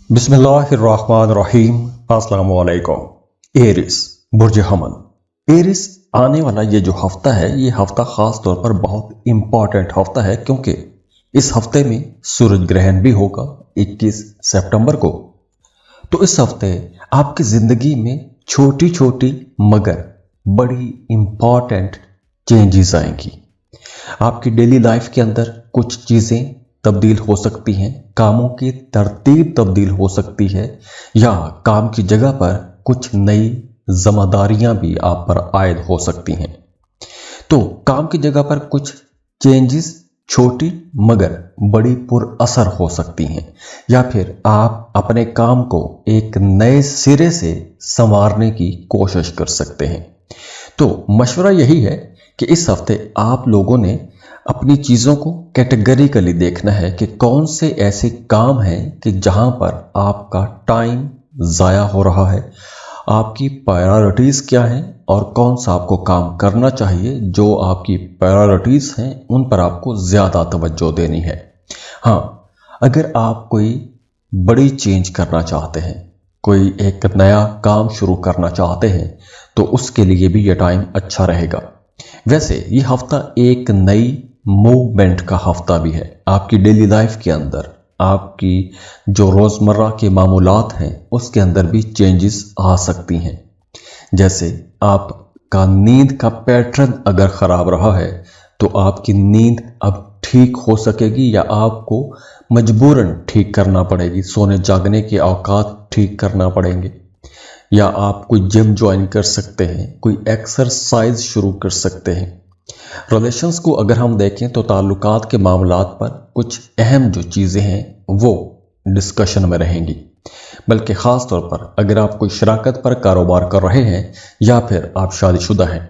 बिस्मिल्लाहिर्रहमानिर्रहीम। अस्सलाम वालेकुम। एरिस बुर्ज हमल। एरिस आने वाला ये जो हफ्ता है, ये हफ्ता खास तौर पर बहुत इंपॉर्टेंट हफ्ता है क्योंकि इस हफ्ते में सूरज ग्रहण भी होगा 21 सितंबर को। तो इस हफ्ते आपकी जिंदगी में छोटी छोटी मगर बड़ी इंपॉर्टेंट चेंजेस आएंगी। आपकी डेली लाइफ के अंदर कुछ चीजें तब्दील हो सकती हैं, कामों की तरतीब तब्दील हो सकती है, या काम की जगह पर कुछ नई जिम्मेदारियां भी आप पर आयद हो सकती हैं। तो काम की जगह पर कुछ चेंजेस छोटी मगर बड़ी पुरअसर हो सकती हैं, या फिर आप अपने काम को एक नए सिरे से संवारने की कोशिश कर सकते हैं। तो मशवरा यही है कि इस हफ्ते आप लोगों ने अपनी चीज़ों को कैटेगरिकली देखना है कि कौन से ऐसे काम हैं कि जहां पर आपका टाइम ज़ाया हो रहा है, आपकी प्रायोरिटीज़ क्या हैं और कौन सा आपको काम करना चाहिए। जो आपकी प्रायोरिटीज़ हैं उन पर आपको ज़्यादा तवज्जो देनी है। हाँ, अगर आप कोई बड़ी चेंज करना चाहते हैं, कोई एक नया काम शुरू करना चाहते हैं, तो उसके लिए भी यह टाइम अच्छा रहेगा। वैसे ये हफ्ता एक नई मूवमेंट का हफ्ता भी है। आपकी डेली लाइफ के अंदर आपकी जो रोज़मर्रा के मामूलात हैं उसके अंदर भी चेंजेस आ सकती हैं। जैसे आपका नींद का पैटर्न अगर ख़राब रहा है तो आपकी नींद अब ठीक हो सकेगी, या आपको मजबूरन ठीक करना पड़ेगी। सोने जागने के औकात ठीक करना पड़ेंगे, या आप कोई जिम ज्वाइन कर सकते हैं, कोई एक्सरसाइज शुरू कर सकते हैं। रिलेशंस को अगर हम देखें तो ताल्लुकात के मामलात पर कुछ अहम जो चीज़ें हैं वो डिस्कशन में रहेंगी। बल्कि ख़ास तौर पर अगर आप कोई शराकत पर कारोबार कर रहे हैं या फिर आप शादीशुदा हैं,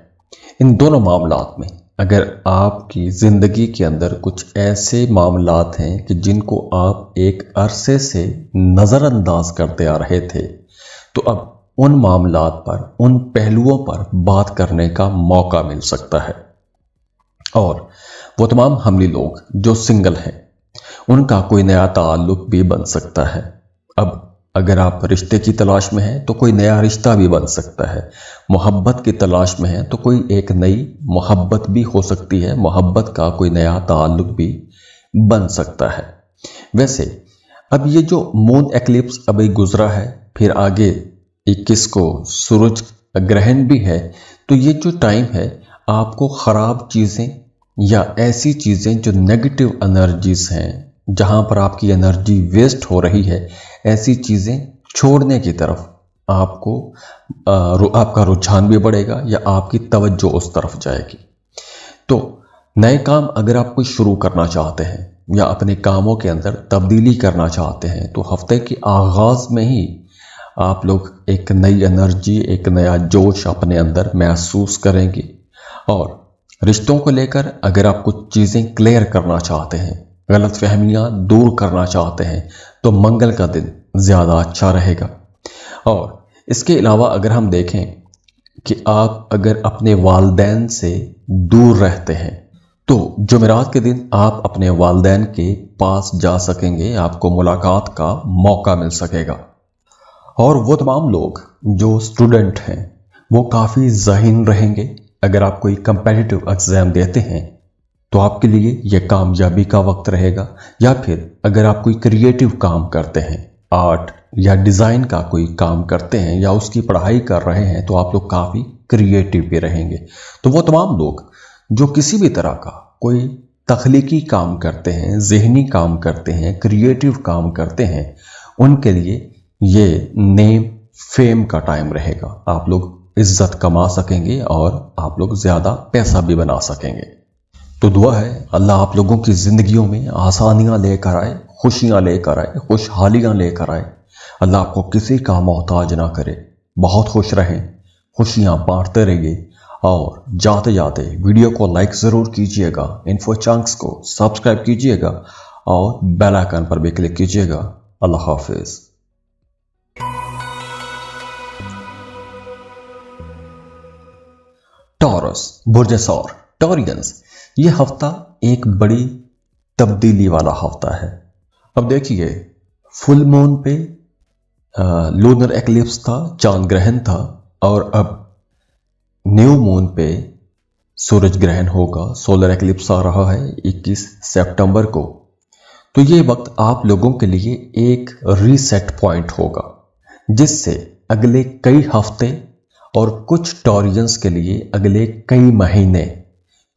इन दोनों मामलात में अगर आपकी ज़िंदगी के अंदर कुछ ऐसे मामलात हैं कि जिनको आप एक अरसे से नज़रअंदाज करते आ रहे थे, तो अब उन मामलात पर, उन पहलुओं पर बात करने का मौका मिल सकता है। और वो तमाम हमली लोग जो सिंगल हैं उनका कोई नया ताल्लुक भी बन सकता है। अब अगर आप रिश्ते की तलाश में हैं तो कोई नया रिश्ता भी बन सकता है। मोहब्बत की तलाश में हैं तो कोई एक नई मोहब्बत भी हो सकती है, मोहब्बत का कोई नया ताल्लुक भी बन सकता है। वैसे अब ये जो मून एक्लिप्स अभी गुजरा है, फिर आगे 21 को सूरज ग्रहण भी है, तो ये जो टाइम है आपको ख़राब चीज़ें या ऐसी चीज़ें जो नेगेटिव एनर्जीज हैं, जहां पर आपकी एनर्जी वेस्ट हो रही है, ऐसी चीज़ें छोड़ने की तरफ आपको आपका रुझान भी बढ़ेगा, या आपकी तवज्जो उस तरफ जाएगी। तो नए काम अगर आप कोई शुरू करना चाहते हैं या अपने कामों के अंदर तब्दीली करना चाहते हैं, तो हफ्ते के आगाज़ में ही आप लोग एक नई एनर्जी, एक नया जोश अपने अंदर महसूस करेंगे। और रिश्तों को लेकर अगर आप कुछ चीज़ें क्लियर करना चाहते हैं, गलतफहमियां दूर करना चाहते हैं, तो मंगल का दिन ज़्यादा अच्छा रहेगा। और इसके अलावा अगर हम देखें कि आप अगर अपने वालिदैन से दूर रहते हैं तो जुमेरात के दिन आप अपने वालिदैन के पास जा सकेंगे, आपको मुलाकात का मौका मिल सकेगा। और वो तमाम लोग जो स्टूडेंट हैं वो काफ़ी ज़हीन रहेंगे। अगर आप कोई कंपेटिटिव एग्ज़ाम देते हैं तो आपके लिए यह कामयाबी का वक्त रहेगा। या फिर अगर आप कोई क्रिएटिव काम करते हैं, आर्ट या डिज़ाइन का कोई काम करते हैं, या उसकी पढ़ाई कर रहे हैं, तो आप लोग काफ़ी क्रिएटिव भी रहेंगे। तो वो तमाम लोग जो किसी भी तरह का कोई तख्लीकी काम करते हैं, ज़हनी काम करते हैं, क्रिएटिव काम करते हैं, उनके लिए ये नेम फेम का टाइम रहेगा। आप लोग इज्जत कमा सकेंगे और आप लोग ज़्यादा पैसा भी बना सकेंगे। तो दुआ है अल्लाह आप लोगों की ज़िंदगियों में आसानियाँ लेकर आए, खुशियाँ लेकर आए, खुशहालियाँ लेकर आए। अल्लाह आपको किसी का मोहताज ना करे। बहुत खुश रहें, खुशियाँ बांटते रहिए, और जाते जाते वीडियो को लाइक ज़रूर कीजिएगा, इन्फो चंक्स को सब्सक्राइब कीजिएगा और बेल आइकन पर भी क्लिक कीजिएगा। अल्लाह हाफिज़। टॉरस बुर्ज सौर, टॉरियंस, ये हफ्ता एक बड़ी तब्दीली वाला हफ्ता है। अब देखिए, फुल मून पे लूनर एक्लिप्स था, चांद ग्रहण था, और अब न्यू मून पे सूरज ग्रहण होगा। सोलर एक्लिप्स आ रहा है 21 सितंबर को। तो ये वक्त आप लोगों के लिए एक रीसेट पॉइंट होगा, जिससे अगले कई हफ्ते और कुछ टॉरियंस के लिए अगले कई महीने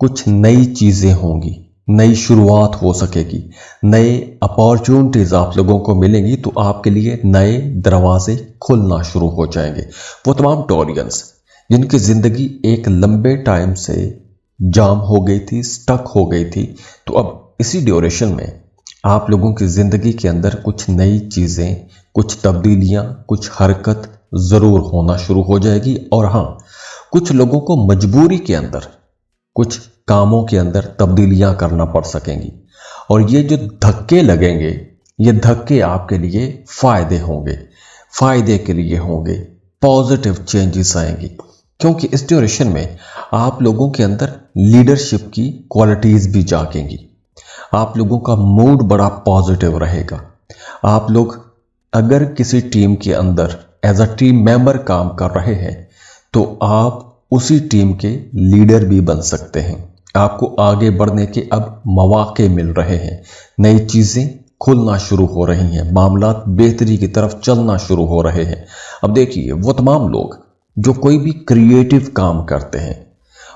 कुछ नई चीजें होंगी, नई शुरुआत हो सकेगी, नए अपॉर्चुनिटीज आप लोगों को मिलेंगी। तो आपके लिए नए दरवाजे खुलना शुरू हो जाएंगे। वो तमाम टॉरियंस जिनकी जिंदगी एक लंबे टाइम से जाम हो गई थी, स्टक हो गई थी, तो अब इसी ड्यूरेशन में आप लोगों की जिंदगी के अंदर कुछ नई चीजें, कुछ तब्दीलियां, कुछ हरकत जरूर होना शुरू हो जाएगी। और हाँ, कुछ लोगों को मजबूरी के अंदर कुछ कामों के अंदर तब्दीलियां करना पड़ सकेंगी, और ये जो धक्के लगेंगे, ये धक्के आपके लिए फायदे होंगे, फायदे के लिए होंगे, पॉजिटिव चेंजेस आएंगी। क्योंकि इस ड्यूरेशन में आप लोगों के अंदर लीडरशिप की क्वालिटीज भी जागेंगी। आप लोगों का मूड बड़ा पॉजिटिव रहेगा। आप लोग अगर किसी टीम के अंदर एज अ टीम मेंबर काम कर रहे हैं, तो आप उसी टीम के लीडर भी बन सकते हैं। आपको आगे बढ़ने के अब मौके मिल रहे हैं, नई चीजें खुलना शुरू हो रही हैं, मामला बेहतरी की तरफ चलना शुरू हो रहे हैं। अब देखिए, वो तमाम लोग जो कोई भी क्रिएटिव काम करते हैं,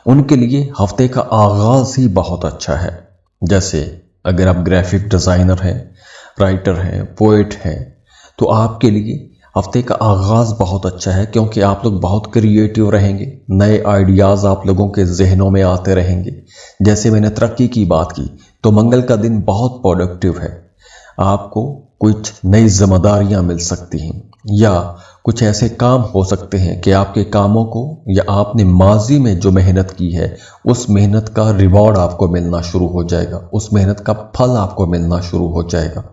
उनके लिए हफ्ते का आगाज ही बहुत अच्छा है। जैसे अगर आप ग्राफिक डिजाइनर हैं, राइटर हैं, पोएट हैं, तो आपके लिए हफ्ते का आगाज बहुत अच्छा है, क्योंकि आप लोग बहुत क्रिएटिव रहेंगे, नए आइडियाज आप लोगों के जहनों में आते रहेंगे। जैसे मैंने तरक्की की बात की, तो मंगल का दिन बहुत प्रोडक्टिव है। आपको कुछ नई जिम्मेदारियां मिल सकती हैं, या कुछ ऐसे काम हो सकते हैं कि आपके कामों को, या आपने माजी में जो मेहनत की है, उस मेहनत का रिवॉर्ड आपको मिलना शुरू हो जाएगा, उस मेहनत का फल आपको मिलना शुरू हो जाएगा।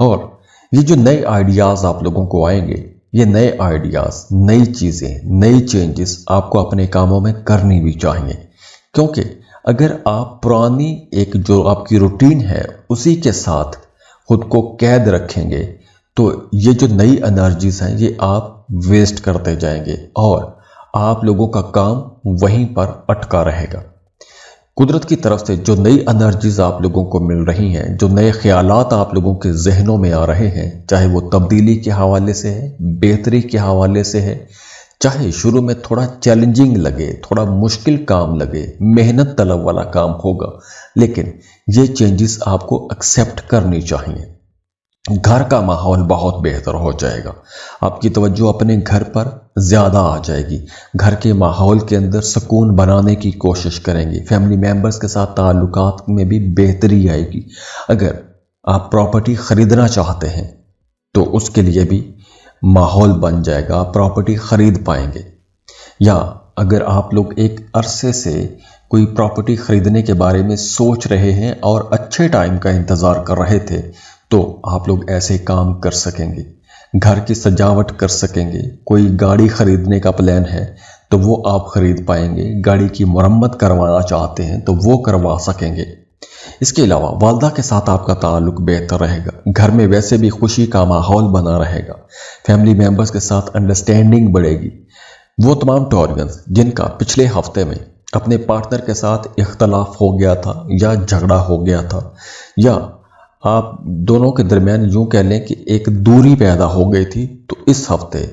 और ये जो नए आइडियाज आप लोगों को आएंगे, ये नए आइडियाज, नई चीजें, नई चेंजेस आपको अपने कामों में करनी भी चाहिए। क्योंकि अगर आप पुरानी एक जो आपकी रूटीन है उसी के साथ खुद को कैद रखेंगे, तो ये जो नई एनर्जीज हैं, ये आप वेस्ट करते जाएंगे और आप लोगों का काम वहीं पर अटका रहेगा। कुदरत की तरफ से जो नई एनर्जीज आप लोगों को मिल रही हैं, जो नए ख्यालात आप लोगों के जहनों में आ रहे हैं, चाहे वो तब्दीली के हवाले से है, बेहतरी के हवाले से है, चाहे शुरू में थोड़ा चैलेंजिंग लगे, थोड़ा मुश्किल काम लगे, मेहनत तलब वाला काम होगा, लेकिन ये चेंजेस आपको एक्सेप्ट करनी चाहिए। घर का माहौल बहुत बेहतर हो जाएगा, आपकी तवज्जो अपने घर पर ज्यादा आ जाएगी, घर के माहौल के अंदर सुकून बनाने की कोशिश करेंगे, फैमिली मेंबर्स के साथ ताल्लुकात में भी बेहतरी आएगी। अगर आप प्रॉपर्टी खरीदना चाहते हैं, तो उसके लिए भी माहौल बन जाएगा, आप प्रॉपर्टी खरीद पाएंगे। या अगर आप लोग एक अरसे से कोई प्रॉपर्टी खरीदने के बारे में सोच रहे हैं और अच्छे टाइम का इंतजार कर रहे थे, तो आप लोग ऐसे काम कर सकेंगे, घर की सजावट कर सकेंगे। कोई गाड़ी खरीदने का प्लान है तो वो आप खरीद पाएंगे, गाड़ी की मरम्मत करवाना चाहते हैं तो वो करवा सकेंगे। इसके अलावा वालदा के साथ आपका ताल्लुक बेहतर रहेगा, घर में वैसे भी खुशी का माहौल बना रहेगा, फैमिली मेंबर्स के साथ अंडरस्टैंडिंग बढ़ेगी। वो तमाम टॉरियंस जिनका पिछले हफ्ते में अपने पार्टनर के साथ इख्तलाफ हो गया था या झगड़ा हो गया था, या आप दोनों के दरमियान यूं कह लें कि एक दूरी पैदा हो गई थी, तो इस हफ्ते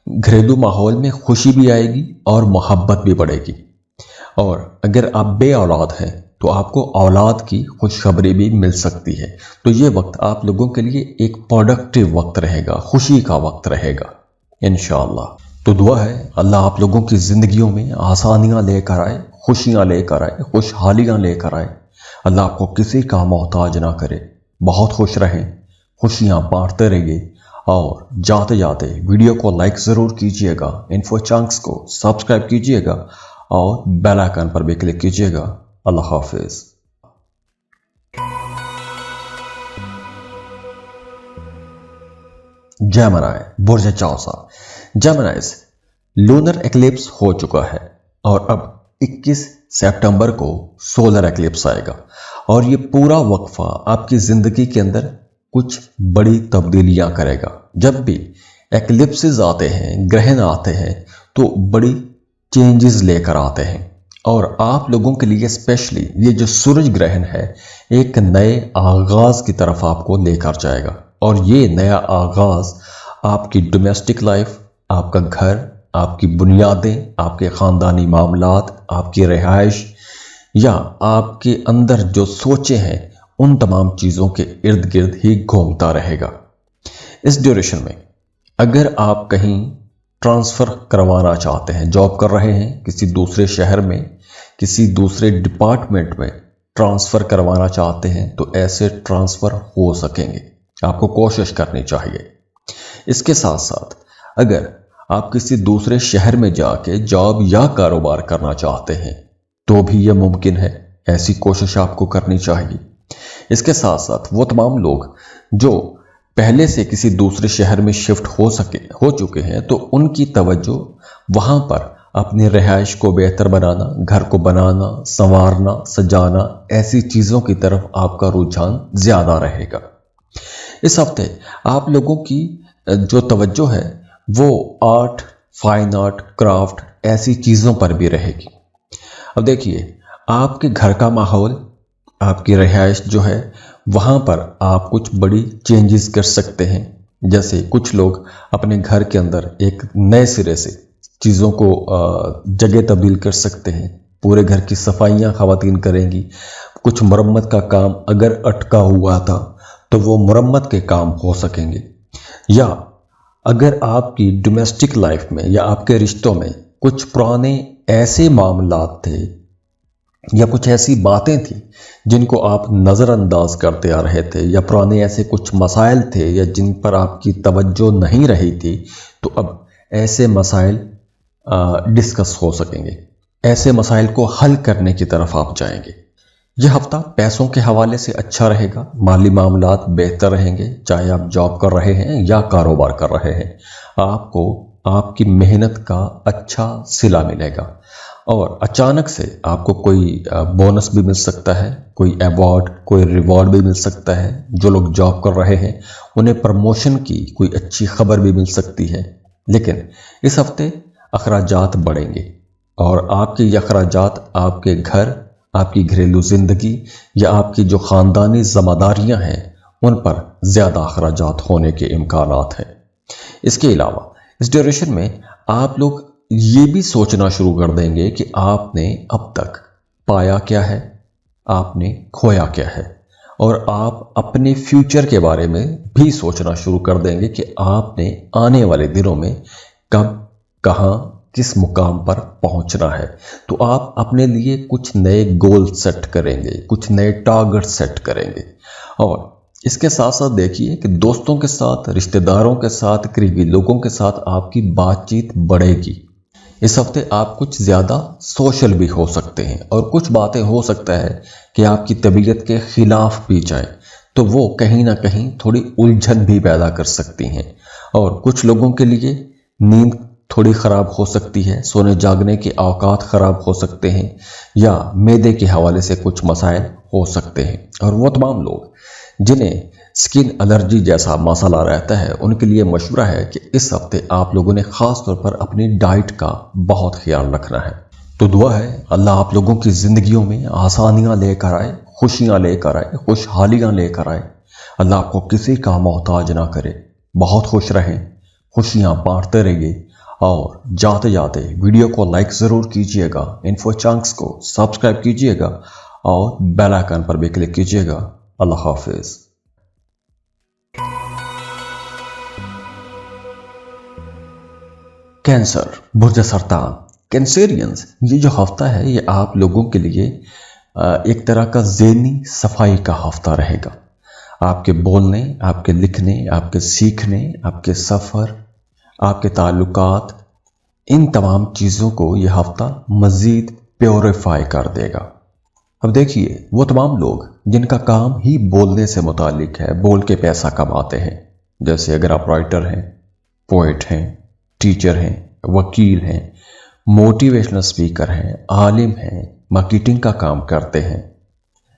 घरेलू माहौल में खुशी भी आएगी और मोहब्बत भी बढ़ेगी। और अगर आप बे औलाद हैं, तो आपको औलाद की खुशखबरी भी मिल सकती है। तो ये वक्त आप लोगों के लिए एक प्रोडक्टिव वक्त रहेगा, खुशी का वक्त रहेगा इंशाअल्लाह। तो दुआ है अल्लाह आप लोगों की जिंदगियों में आसानियां लेकर आए, खुशियां लेकर आए, खुशहालियां लेकर आए। अल्लाह आपको किसी का मोहताज ना करे। बहुत खुश रहें, खुशियां बांटते रहिए, और जाते जाते वीडियो को लाइक ज़रूर कीजिएगा, इन्फो चंक्स को सब्सक्राइब कीजिएगा और बेल आइकन पर भी क्लिक कीजिएगा। अल्लाह हाफिज। जेमिनी बुर्ज चौसा। जेमिनीज लूनर एक्लिप्स हो चुका है और अब 21 सितंबर को सोलर एक्लिप्स आएगा, और ये पूरा वक्फा आपकी जिंदगी के अंदर कुछ बड़ी तब्दीलियां करेगा। जब भी एक्लिप्सेस आते हैं, ग्रहण आते हैं, तो बड़ी चेंजेस लेकर आते हैं। और आप लोगों के लिए स्पेशली ये जो सूरज ग्रहण है एक नए आगाज की तरफ आपको लेकर जाएगा। और ये नया आगाज आपकी डोमेस्टिक लाइफ, आपका घर, आपकी बुनियादें, आपके ख़ानदानी मामलात, आपकी रिहाइश या आपके अंदर जो सोचे हैं उन तमाम चीज़ों के इर्द गिर्द ही घूमता रहेगा। इस ड्यूरेशन में अगर आप कहीं ट्रांसफ़र करवाना चाहते हैं, जॉब कर रहे हैं किसी दूसरे शहर में, किसी दूसरे डिपार्टमेंट में ट्रांसफ़र करवाना चाहते हैं, तो ऐसे ट्रांसफ़र हो सकेंगे, आपको कोशिश करनी चाहिए। इसके साथ साथ अगर आप किसी दूसरे शहर में जाके जॉब या कारोबार करना चाहते हैं तो भी यह मुमकिन है, ऐसी कोशिश आपको करनी चाहिए। इसके साथ साथ वो तमाम लोग जो पहले से किसी दूसरे शहर में शिफ्ट हो चुके हैं, तो उनकी तवज्जो वहाँ पर अपनी रिहाइश को बेहतर बनाना, घर को बनाना, संवारना, सजाना, ऐसी चीज़ों की तरफ आपका रुझान ज़्यादा रहेगा। इस हफ्ते आप लोगों की जो तवज्जो है वो आर्ट, फाइन आर्ट, क्राफ्ट, ऐसी चीज़ों पर भी रहेगी। अब देखिए, आपके घर का माहौल, आपकी रिहाइश जो है वहाँ पर आप कुछ बड़ी चेंजेस कर सकते हैं। जैसे कुछ लोग अपने घर के अंदर एक नए सिरे से चीज़ों को जगह तब्दील कर सकते हैं। पूरे घर की सफाइयाँ ख़वातीन करेंगी। कुछ मरम्मत का काम अगर अटका हुआ था तो वो मरम्मत के काम हो सकेंगे। या अगर आपकी डोमेस्टिक लाइफ में या आपके रिश्तों में कुछ पुराने ऐसे मामलात थे या कुछ ऐसी बातें थी जिनको आप नज़रअंदाज करते आ रहे थे, या पुराने ऐसे कुछ मसाइल थे या जिन पर आपकी तवज्जो नहीं रही थी, तो अब ऐसे मसाइल डिस्कस हो सकेंगे। ऐसे मसाइल को हल करने की तरफ आप जाएंगे। यह हफ्ता पैसों के हवाले से अच्छा रहेगा, माली मामलात बेहतर रहेंगे। चाहे आप जॉब कर रहे हैं या कारोबार कर रहे हैं, आपको आपकी मेहनत का अच्छा सिला मिलेगा। और अचानक से आपको कोई बोनस भी मिल सकता है, कोई अवार्ड, कोई रिवॉर्ड भी मिल सकता है। जो लोग जॉब कर रहे हैं उन्हें प्रमोशन की कोई अच्छी खबर भी मिल सकती है। लेकिन इस हफ्ते अखराजात बढ़ेंगे और आपके ये अखराजात आपके घर, आपकी घरेलू ज़िंदगी या आपकी जो ख़ानदानी ज़िम्मेदारियाँ हैं उन पर ज़्यादा अखराजात होने के इम्कानात हैं। इसके अलावा इस ड्यूरेशन में आप लोग ये भी सोचना शुरू कर देंगे कि आपने अब तक पाया क्या है, आपने खोया क्या है, और आप अपने फ्यूचर के बारे में भी सोचना शुरू कर देंगे कि आपने आने वाले दिनों में कब, कहाँ, किस मुकाम पर पहुंचना है। तो आप अपने लिए कुछ नए गोल सेट करेंगे, कुछ नए टारगेट सेट करेंगे। और इसके साथ साथ देखिए कि दोस्तों के साथ, रिश्तेदारों के साथ, करीबी लोगों के साथ आपकी बातचीत बढ़ेगी। इस हफ्ते आप कुछ ज़्यादा सोशल भी हो सकते हैं और कुछ बातें हो सकता है कि आपकी तबीयत के खिलाफ भी जाएं, तो वो कहीं ना कहीं थोड़ी उलझन भी पैदा कर सकती हैं। और कुछ लोगों के लिए नींद थोड़ी ख़राब हो सकती है, सोने जागने के औकात ख़राब हो सकते हैं, या मैदे के हवाले से कुछ मसाइल हो सकते हैं। और वो तमाम लोग जिन्हें स्किन एलर्जी जैसा मसला रहता है उनके लिए मशवरा है कि इस हफ्ते आप लोगों ने ख़ास तौर पर अपनी डाइट का बहुत ख्याल रखना है। तो दुआ है अल्लाह आप लोगों की ज़िंदगियों में आसानियाँ लेकर आए, खुशियाँ लेकर आए, खुशहालियाँ लेकर आए। अल्लाह आपको किसी का मोहताज ना करे। बहुत खुश रहें, खुशियाँ बांटते रहिए। और जाते जाते वीडियो को लाइक ज़रूर कीजिएगा, इन्फो चंक्स को सब्सक्राइब कीजिएगा और बेल आइकन पर भी क्लिक कीजिएगा। अल्लाह हाफिज़। कैंसर, बुर्ज सरतान, कैंसेरियंस, ये जो हफ्ता है ये आप लोगों के लिए एक तरह का ज़हनी सफाई का हफ्ता रहेगा। आपके बोलने, आपके लिखने, आपके सीखने, आपके सफ़र, आपके ताल्लुकात, इन तमाम चीज़ों को यह हफ्ता मज़ीद प्योरीफाई कर देगा। अब देखिए, वो तमाम लोग जिनका काम ही बोलने से मुतालिक है, बोल के पैसा कमाते हैं, जैसे अगर आप राइटर हैं, पोइट हैं, टीचर हैं, वकील हैं, मोटिवेशनल स्पीकर हैं, आलिम हैं, मार्केटिंग का काम करते हैं,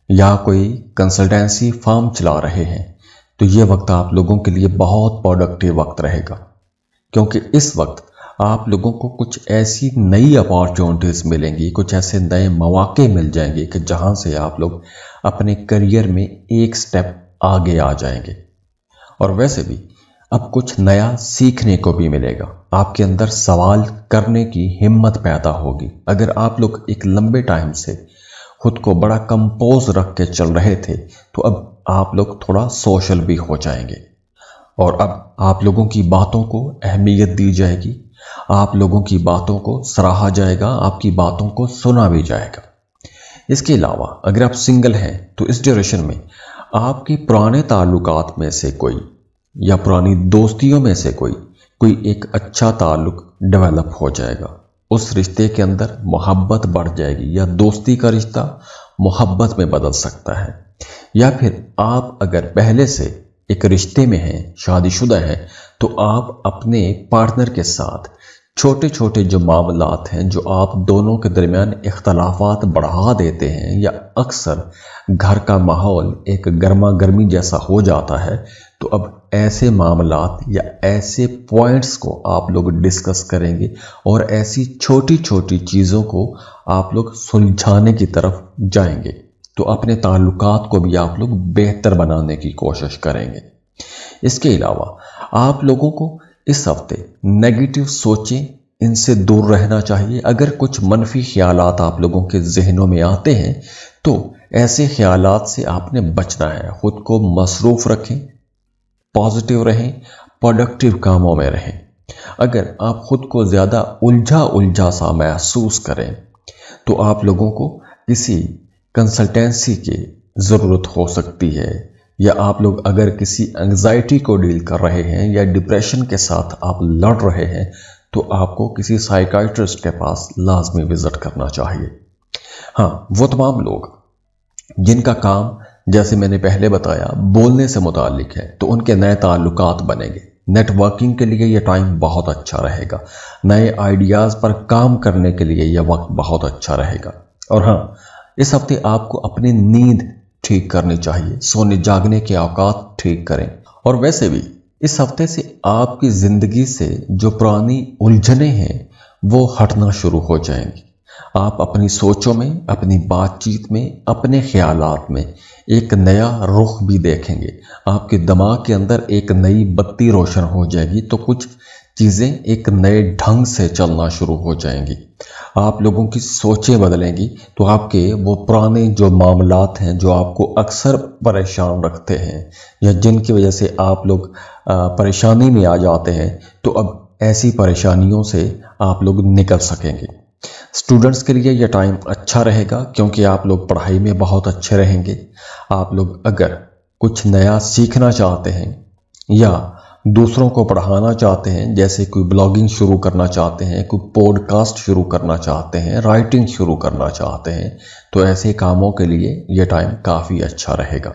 या कोई कंसल्टेंसी फर्म चला रहे हैं, तो ये वक्त आप लोगों के लिए बहुत प्रोडक्टिव वक्त रहेगा। क्योंकि इस वक्त आप लोगों को कुछ ऐसी नई अपॉर्चुनिटीज मिलेंगी, कुछ ऐसे नए मौके मिल जाएंगे कि जहां से आप लोग अपने करियर में एक स्टेप आगे आ जाएंगे। और वैसे भी अब कुछ नया सीखने को भी मिलेगा, आपके अंदर सवाल करने की हिम्मत पैदा होगी। अगर आप लोग एक लंबे टाइम से खुद को बड़ा कंपोज रख के चल रहे थे, तो अब आप लोग थोड़ा सोशल भी हो जाएंगे और अब आप लोगों की बातों को अहमियत दी जाएगी, आप लोगों की बातों को सराहा जाएगा, आपकी बातों को सुना भी जाएगा। इसके अलावा अगर आप सिंगल हैं तो इस ड्यूरेशन में आपके पुराने ताल्लुकात में से कोई या पुरानी दोस्तियों में से कोई एक अच्छा ताल्लुक डेवलप हो जाएगा। उस रिश्ते के अंदर मोहब्बत बढ़ जाएगी या दोस्ती का रिश्ता मोहब्बत में बदल सकता है। या फिर आप अगर पहले से एक रिश्ते में हैं, शादीशुदा हैं, तो आप अपने पार्टनर के साथ छोटे छोटे जो मामलात हैं जो आप दोनों के दरमियान इख्तलाफात बढ़ा देते हैं या अक्सर घर का माहौल एक गर्मा गर्मी जैसा हो जाता है, तो अब ऐसे मामलात या ऐसे पॉइंट्स को आप लोग डिस्कस करेंगे और ऐसी छोटी छोटी चीज़ों को आप लोग सुलझाने की तरफ जाएंगे। तो अपने ताल्लुकात को भी आप लोग बेहतर बनाने की कोशिश करेंगे। इसके अलावा आप लोगों को इस हफ्ते नेगेटिव सोचें, इनसे दूर रहना चाहिए। अगर कुछ मनफी ख्यालात आप लोगों के जहनों में आते हैं तो ऐसे ख्यालात से आपने बचना है। खुद को मसरूफ़ रखें, पॉजिटिव रहें, प्रोडक्टिव कामों में रहें। अगर आप खुद को ज़्यादा उलझा उलझा सा महसूस करें तो आप लोगों को किसी कंसल्टेंसी की ज़रूरत हो सकती है, या आप लोग अगर किसी एंग्जाइटी को डील कर रहे हैं या डिप्रेशन के साथ आप लड़ रहे हैं तो आपको किसी साइकाइट्रिस्ट के पास लाजमी विजिट करना चाहिए। हाँ, वो तमाम लोग जिनका काम जैसे मैंने पहले बताया बोलने से मुतालिक है, तो उनके नए ताल्लुकात बनेंगे। नेटवर्किंग के लिए यह टाइम बहुत अच्छा रहेगा। नए आइडियाज़ पर काम करने के लिए यह वक्त बहुत अच्छा रहेगा। और हाँ, इस हफ्ते आपको अपनी नींद ठीक करनी चाहिए, सोने जागने के औकात ठीक करें। और वैसे भी इस हफ्ते से आपकी ज़िंदगी से जो पुरानी उलझनें हैं वो हटना शुरू हो जाएंगी। आप अपनी सोचों में, अपनी बातचीत में, अपने ख्यालात में एक नया रुख भी देखेंगे। आपके दिमाग के अंदर एक नई बत्ती रोशन हो जाएगी, तो कुछ चीज़ें एक नए ढंग से चलना शुरू हो जाएंगी। आप लोगों की सोचें बदलेंगी, तो आपके वो पुराने जो मामलात हैं जो आपको अक्सर परेशान रखते हैं या जिनकी वजह से आप लोग परेशानी में आ जाते हैं, तो अब ऐसी परेशानियों से आप लोग निकल सकेंगे। स्टूडेंट्स के लिए यह टाइम अच्छा रहेगा क्योंकि आप लोग पढ़ाई में बहुत अच्छे रहेंगे। आप लोग अगर कुछ नया सीखना चाहते हैं या दूसरों को पढ़ाना चाहते हैं, जैसे कोई ब्लॉगिंग शुरू करना चाहते हैं, कोई पॉडकास्ट शुरू करना चाहते हैं, राइटिंग शुरू करना चाहते हैं, तो ऐसे कामों के लिए यह टाइम काफ़ी अच्छा रहेगा।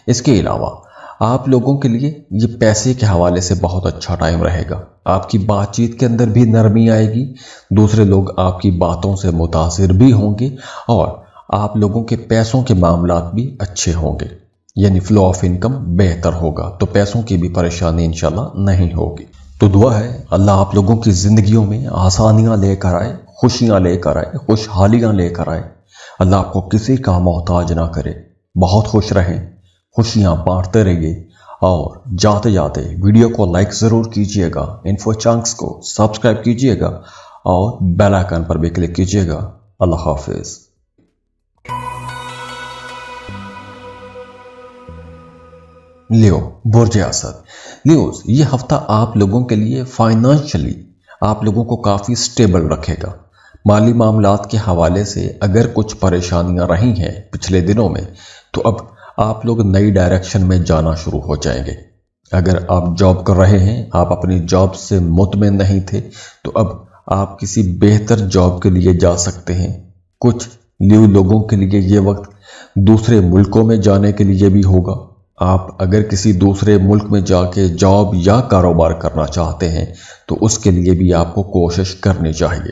इसके अलावा आप लोगों के लिए ये पैसे के हवाले से बहुत अच्छा टाइम रहेगा। आपकी बातचीत के अंदर भी नरमी आएगी, दूसरे लोग आपकी बातों से मुतासिर भी होंगे और आप लोगों के पैसों के मामलात भी अच्छे होंगे, यानी फ्लो ऑफ इनकम बेहतर होगा, तो पैसों की भी परेशानी इंशाल्लाह नहीं होगी। तो दुआ है अल्लाह आप लोगों की ज़िंदगियों में आसानियाँ लेकर आए, खुशियाँ लेकर आए, खुशहालियाँ लेकर आए। अल्लाह आपको किसी का मोहताज ना करे। बहुत खुश रहें, खुशियाँ बांटते रहिए और जाते जाते वीडियो को लाइक ज़रूर कीजिएगा, इन्फो चंक्स को सब्सक्राइब कीजिएगा और बेल आइकन पर भी क्लिक कीजिएगा। अल्लाह हाफिज़। लियो, बुर्ज असद। लियोज, ये हफ्ता आप लोगों के लिए फाइनेंशियली आप लोगों को काफ़ी स्टेबल रखेगा। माली मामलात के हवाले से अगर कुछ परेशानियां रही हैं पिछले दिनों में, तो अब आप लोग नई डायरेक्शन में जाना शुरू हो जाएंगे। अगर आप जॉब कर रहे हैं, आप अपनी जॉब से मुतमईन नहीं थे, तो अब आप किसी बेहतर जॉब के लिए जा सकते हैं। कुछ लियो लोगों के लिए ये वक्त दूसरे मुल्कों में जाने के लिए भी होगा। आप अगर किसी दूसरे मुल्क में जाके जॉब या कारोबार करना चाहते हैं तो उसके लिए भी आपको कोशिश करनी चाहिए,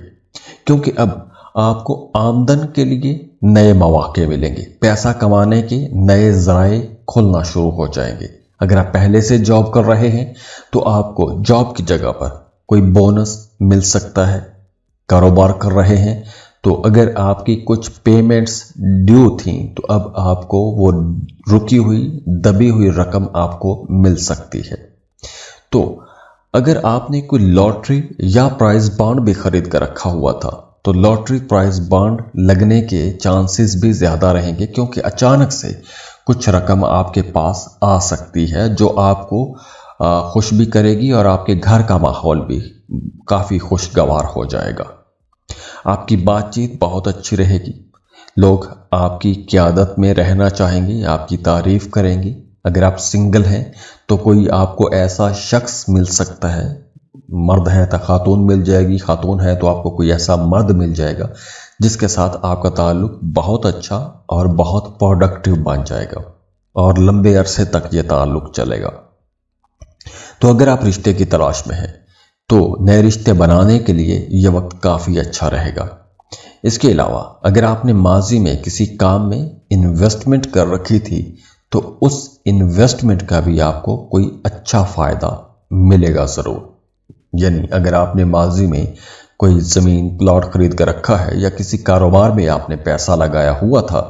क्योंकि अब आपको आमदन के लिए नए मौके मिलेंगे, पैसा कमाने के नए ज़राए खुलना शुरू हो जाएंगे। अगर आप पहले से जॉब कर रहे हैं तो आपको जॉब की जगह पर कोई बोनस मिल सकता है। कारोबार कर रहे हैं तो अगर आपकी कुछ पेमेंट्स ड्यू थी तो अब आपको वो रुकी हुई दबी हुई रकम आपको मिल सकती है। तो अगर आपने कोई लॉटरी या प्राइज बॉन्ड भी खरीद कर रखा हुआ था तो लॉटरी प्राइज बॉन्ड लगने के चांसेस भी ज़्यादा रहेंगे, क्योंकि अचानक से कुछ रकम आपके पास आ सकती है जो आपको खुश भी करेगी और आपके घर का माहौल भी काफ़ी खुशगवार हो जाएगा। आपकी बातचीत बहुत अच्छी रहेगी, लोग आपकी क़यादत में रहना चाहेंगे, आपकी तारीफ़ करेंगी। अगर आप सिंगल हैं तो कोई आपको ऐसा शख्स मिल सकता है, मर्द है तो खातून मिल जाएगी, खातून है तो आपको कोई ऐसा मर्द मिल जाएगा जिसके साथ आपका ताल्लुक बहुत अच्छा और बहुत प्रोडक्टिव बन जाएगा और लंबे अरसे तक ये ताल्लुक चलेगा। तो अगर आप रिश्ते की तलाश में हैं तो नए रिश्ते बनाने के लिए ये वक्त काफ़ी अच्छा रहेगा। इसके अलावा अगर आपने माजी में किसी काम में इन्वेस्टमेंट कर रखी थी तो उस इन्वेस्टमेंट का भी आपको कोई अच्छा फ़ायदा मिलेगा ज़रूर। यानी अगर आपने माजी में कोई ज़मीन प्लॉट खरीद कर रखा है या किसी कारोबार में आपने पैसा लगाया हुआ था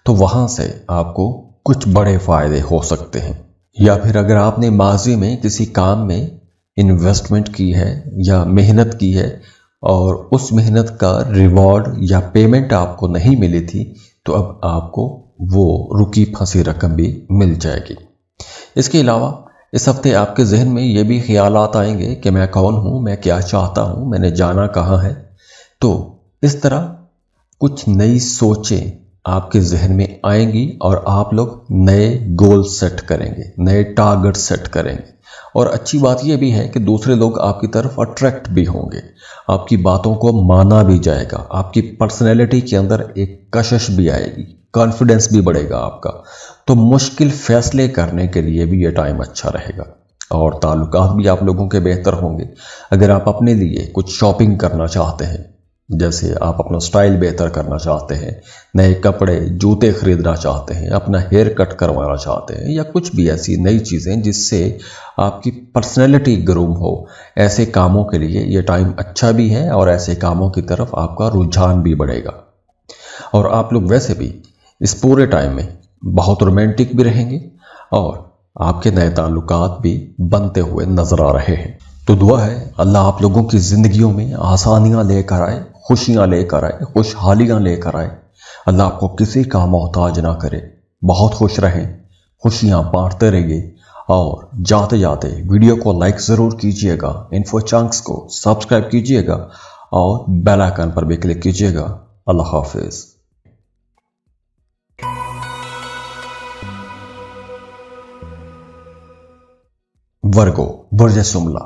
तो वहाँ से आपको कुछ बड़े फ़ायदे हो सकते हैं। या फिर अगर आपने माजी में किसी काम में इन्वेस्टमेंट की है या मेहनत की है और उस मेहनत का रिवॉर्ड या पेमेंट आपको नहीं मिली थी तो अब आपको वो रुकी फंसी रकम भी मिल जाएगी। इसके अलावा इस हफ्ते आपके जहन में ये भी ख्यालात आएंगे कि मैं कौन हूँ, मैं क्या चाहता हूँ, मैंने जाना कहाँ है। तो इस तरह कुछ नई सोचें आपके जहन में आएंगी और आप लोग नए गोल सेट करेंगे, नए टारगेट सेट करेंगे। और अच्छी बात यह भी है कि दूसरे लोग आपकी तरफ अट्रैक्ट भी होंगे, आपकी बातों को माना भी जाएगा, आपकी पर्सनैलिटी के अंदर एक कशिश भी आएगी, कॉन्फिडेंस भी बढ़ेगा आपका। तो मुश्किल फैसले करने के लिए भी ये टाइम अच्छा रहेगा और ताल्लुकात भी आप लोगों के बेहतर होंगे। अगर आप अपने लिए कुछ शॉपिंग करना चाहते हैं, जैसे आप अपना स्टाइल बेहतर करना चाहते हैं, नए कपड़े जूते खरीदना चाहते हैं, अपना हेयर कट करवाना चाहते हैं या कुछ भी ऐसी नई चीज़ें जिससे आपकी पर्सनैलिटी ग्रूम हो, ऐसे कामों के लिए ये टाइम अच्छा भी है और ऐसे कामों की तरफ आपका रुझान भी बढ़ेगा। और आप लोग वैसे भी इस पूरे टाइम में बहुत रोमांटिक भी रहेंगे और आपके नए ताल्लुकात भी बनते हुए नजर आ रहे हैं। तो दुआ है अल्लाह आप लोगों की ज़िंदगियों में आसानियाँ लेकर आए, खुशियाँ लेकर आए, खुशहालियाँ लेकर आए। अल्लाह आपको किसी का मोहताज ना करे। बहुत खुश रहें, खुशियाँ बांटते रहिए और जाते जाते वीडियो को लाइक ज़रूर कीजिएगा, इन्फो चंक्स को सब्सक्राइब कीजिएगा और बेल आइकन पर भी क्लिक कीजिएगा। अल्लाह हाफिज़। वर्गो, बुर्ज सुमला।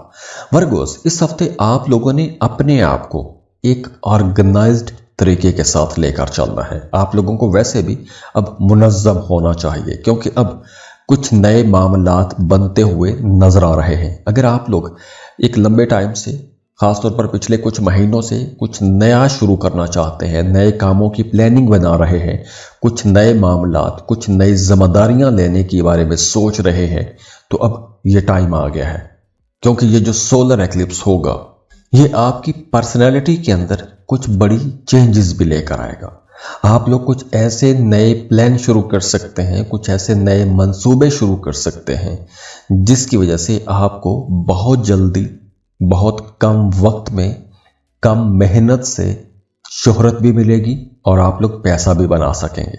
वर्गोस, इस हफ्ते आप लोगों ने अपने आप को एक ऑर्गेनाइज्ड तरीके के साथ लेकर चलना है। आप लोगों को वैसे भी अब मुनज़्ज़म होना चाहिए क्योंकि अब कुछ नए मामलात बनते हुए नजर आ रहे हैं। अगर आप लोग एक लंबे टाइम से, खासतौर पर पिछले कुछ महीनों से कुछ नया शुरू करना चाहते हैं, नए कामों की प्लानिंग बना रहे हैं, कुछ नए मामलात, कुछ नई जिम्मेदारियां लेने के बारे में सोच रहे हैं, तो अब ये टाइम आ गया है। क्योंकि ये जो सोलर एक्लिप्स होगा ये आपकी पर्सनैलिटी के अंदर कुछ बड़ी चेंजेस भी लेकर आएगा। आप लोग कुछ ऐसे नए प्लान शुरू कर सकते हैं, कुछ ऐसे नए मंसूबे शुरू कर सकते हैं जिसकी वजह से आपको बहुत जल्दी, बहुत कम वक्त में, कम मेहनत से शोहरत भी मिलेगी और आप लोग पैसा भी बना सकेंगे।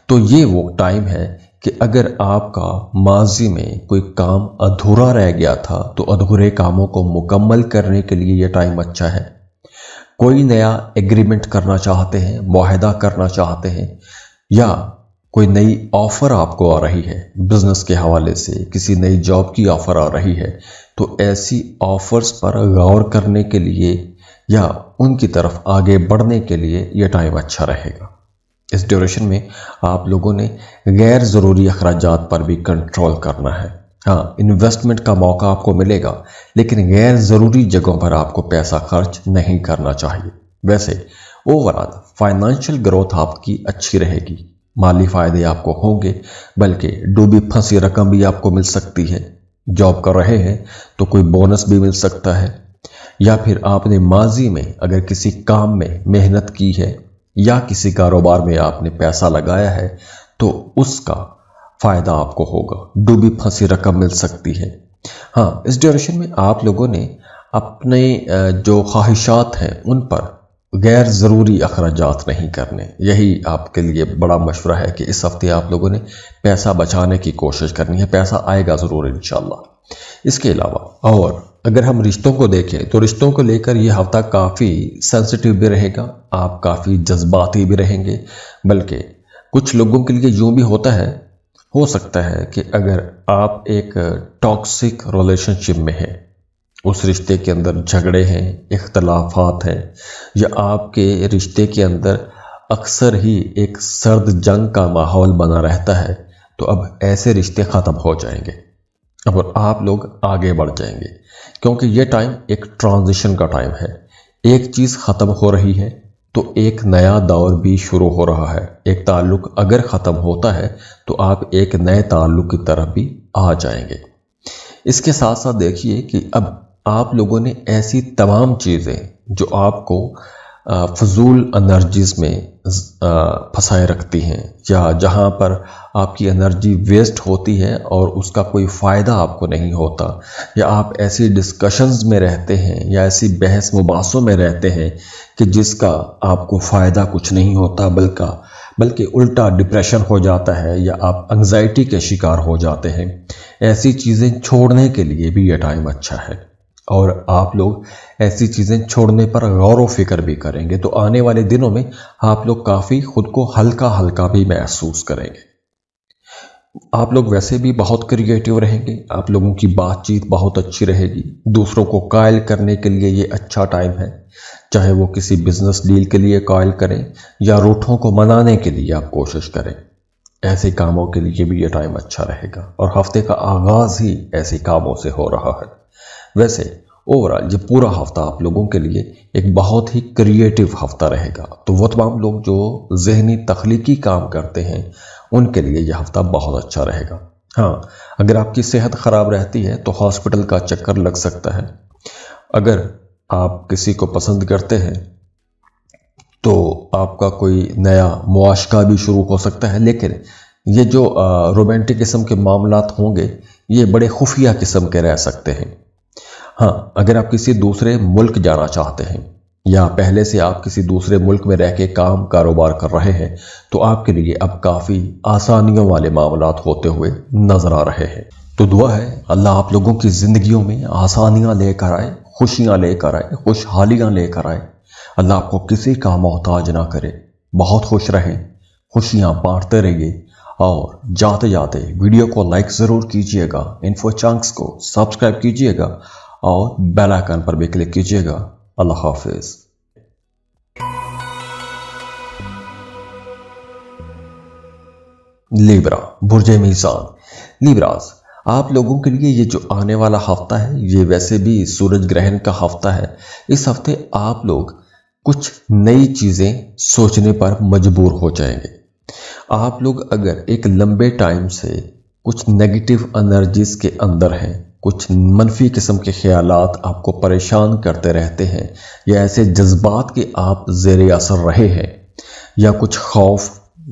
तो ये वो टाइम है कि अगर आपका माजी में कोई काम अधूरा रह गया था तो अधूरे कामों को मुकम्मल करने के लिए ये टाइम अच्छा है। कोई नया एग्रीमेंट करना चाहते हैं, मुआहदा करना चाहते हैं या कोई नई ऑफ़र आपको आ रही है बिजनेस के हवाले से, किसी नई जॉब की ऑफ़र आ रही है, तो ऐसी ऑफ़र्स पर गौर करने के लिए या उनकी तरफ आगे बढ़ने के लिए ये टाइम अच्छा रहेगा। इस ड्यूरेशन में आप लोगों ने गैर ज़रूरी अखराजात पर भी कंट्रोल करना है। हाँ, इन्वेस्टमेंट का मौका आपको मिलेगा लेकिन गैर ज़रूरी जगहों पर आपको पैसा खर्च नहीं करना चाहिए। वैसे ओवरऑल फाइनेंशियल ग्रोथ आपकी अच्छी रहेगी, माली फ़ायदे आपको होंगे, बल्कि डूबी फंसी रकम भी आपको मिल सकती है। जॉब कर रहे हैं तो कोई बोनस भी मिल सकता है, या फिर आपने माजी में अगर किसी काम में मेहनत की है या किसी कारोबार में आपने पैसा लगाया है तो उसका फ़ायदा आपको होगा, डूबी फंसी रकम मिल सकती है। हाँ, इस ड्यूरेशन में आप लोगों ने अपने जो ख्वाहिशात हैं उन पर गैर ज़रूरी अखराजात नहीं करने। यही आपके लिए बड़ा मशवरा है कि इस हफ्ते आप लोगों ने पैसा बचाने की कोशिश करनी है, पैसा आएगा ज़रूर इंशाल्लाह। इसके अलावा और अगर हम रिश्तों को देखें तो रिश्तों को लेकर ये हफ्ता काफ़ी सेंसिटिव भी रहेगा, आप काफ़ी जज्बाती भी रहेंगे, बल्कि कुछ लोगों के लिए यूँ भी होता है, हो सकता है कि अगर आप एक टॉक्सिक रिलेशनशिप में हैं, उस रिश्ते के अंदर झगड़े हैं, इख्तलाफात हैं, या आपके रिश्ते के अंदर अक्सर ही एक सर्द जंग का माहौल बना रहता है, तो अब ऐसे रिश्ते ख़त्म हो जाएंगे और आप लोग आगे बढ़ जाएंगे, क्योंकि ये टाइम एक ट्रांजिशन का टाइम है। एक चीज़ ख़त्म हो रही है तो एक नया दौर भी शुरू हो रहा है। एक ताल्लुक़ अगर ख़त्म होता है तो आप एक नए ताल्लुक़ की तरफ भी आ जाएंगे। इसके साथ साथ देखिए कि अब आप लोगों ने ऐसी तमाम चीज़ें जो आपको फजूल एनर्जीज़ में फंसाए रखती हैं, या जहां पर आपकी एनर्जी वेस्ट होती है और उसका कोई फ़ायदा आपको नहीं होता, या आप ऐसी डिस्कशंस में रहते हैं या ऐसी बहस मुबासों में रहते हैं कि जिसका आपको फ़ायदा कुछ नहीं होता, बल्कि उल्टा डिप्रेशन हो जाता है या आप एंग्जाइटी के शिकार हो जाते हैं। ऐसी चीज़ें छोड़ने के लिए भी यह टाइम अच्छा है और आप लोग ऐसी चीज़ें छोड़ने पर गौर व फिक्र भी करेंगे, तो आने वाले दिनों में आप लोग काफ़ी खुद को हल्का हल्का भी महसूस करेंगे। आप लोग वैसे भी बहुत क्रिएटिव रहेंगे, आप लोगों की बातचीत बहुत अच्छी रहेगी, दूसरों को कायल करने के लिए ये अच्छा टाइम है, चाहे वो किसी बिजनेस डील के लिए कायल करें या रूठों को मनाने के लिए आप कोशिश करें। ऐसे कामों के लिए भी ये टाइम अच्छा रहेगा और हफ्ते का आगाज़ ही ऐसे कामों से हो रहा है। वैसे ओवरऑल ये पूरा हफ्ता आप लोगों के लिए एक बहुत ही क्रिएटिव हफ्ता रहेगा, तो वो तमाम लोग जो जहनी तख्लीकी काम करते हैं उनके लिए यह हफ्ता बहुत अच्छा रहेगा। हाँ, अगर आपकी सेहत ख़राब रहती है तो हॉस्पिटल का चक्कर लग सकता है। अगर आप किसी को पसंद करते हैं तो आपका कोई नया मुआशका भी शुरू हो सकता है, लेकिन ये जो रोमांटिक किस्म के मामलात होंगे ये बड़े खुफिया किस्म के रह सकते हैं। हाँ, अगर आप किसी दूसरे मुल्क जाना चाहते हैं या पहले से आप किसी दूसरे मुल्क में रह के काम कारोबार कर रहे हैं तो आपके लिए अब काफ़ी आसानियों वाले मामलात होते हुए नज़र आ रहे हैं। तो दुआ है अल्लाह आप लोगों की ज़िंदगियों में आसानियाँ लेकर आए, खुशियाँ लेकर आए, खुशहालियाँ लेकर आए। अल्लाह आपको किसी का मोहताज ना करे। बहुत खुश रहें, खुशियाँ बांटते रहिए और जाते जाते वीडियो को लाइक ज़रूर कीजिएगा, इन्फो चंक्स को सब्सक्राइब कीजिएगा और बेल आइकन पर भी क्लिक कीजिएगा। अल्लाह हाफिज़। लिब्रा, बुर्जे मीज़ान। लिब्रास, आप लोगों के लिए ये जो आने वाला हफ्ता है ये वैसे भी सूरज ग्रहण का हफ्ता है। इस हफ्ते आप लोग कुछ नई चीज़ें सोचने पर मजबूर हो जाएंगे। आप लोग अगर एक लंबे टाइम से कुछ नेगेटिव एनर्जीज के अंदर हैं, कुछ मनफी किस्म के ख्यालात आपको परेशान करते रहते हैं, या ऐसे जज्बात के आप ज़ेरे असर रहे हैं, या कुछ खौफ,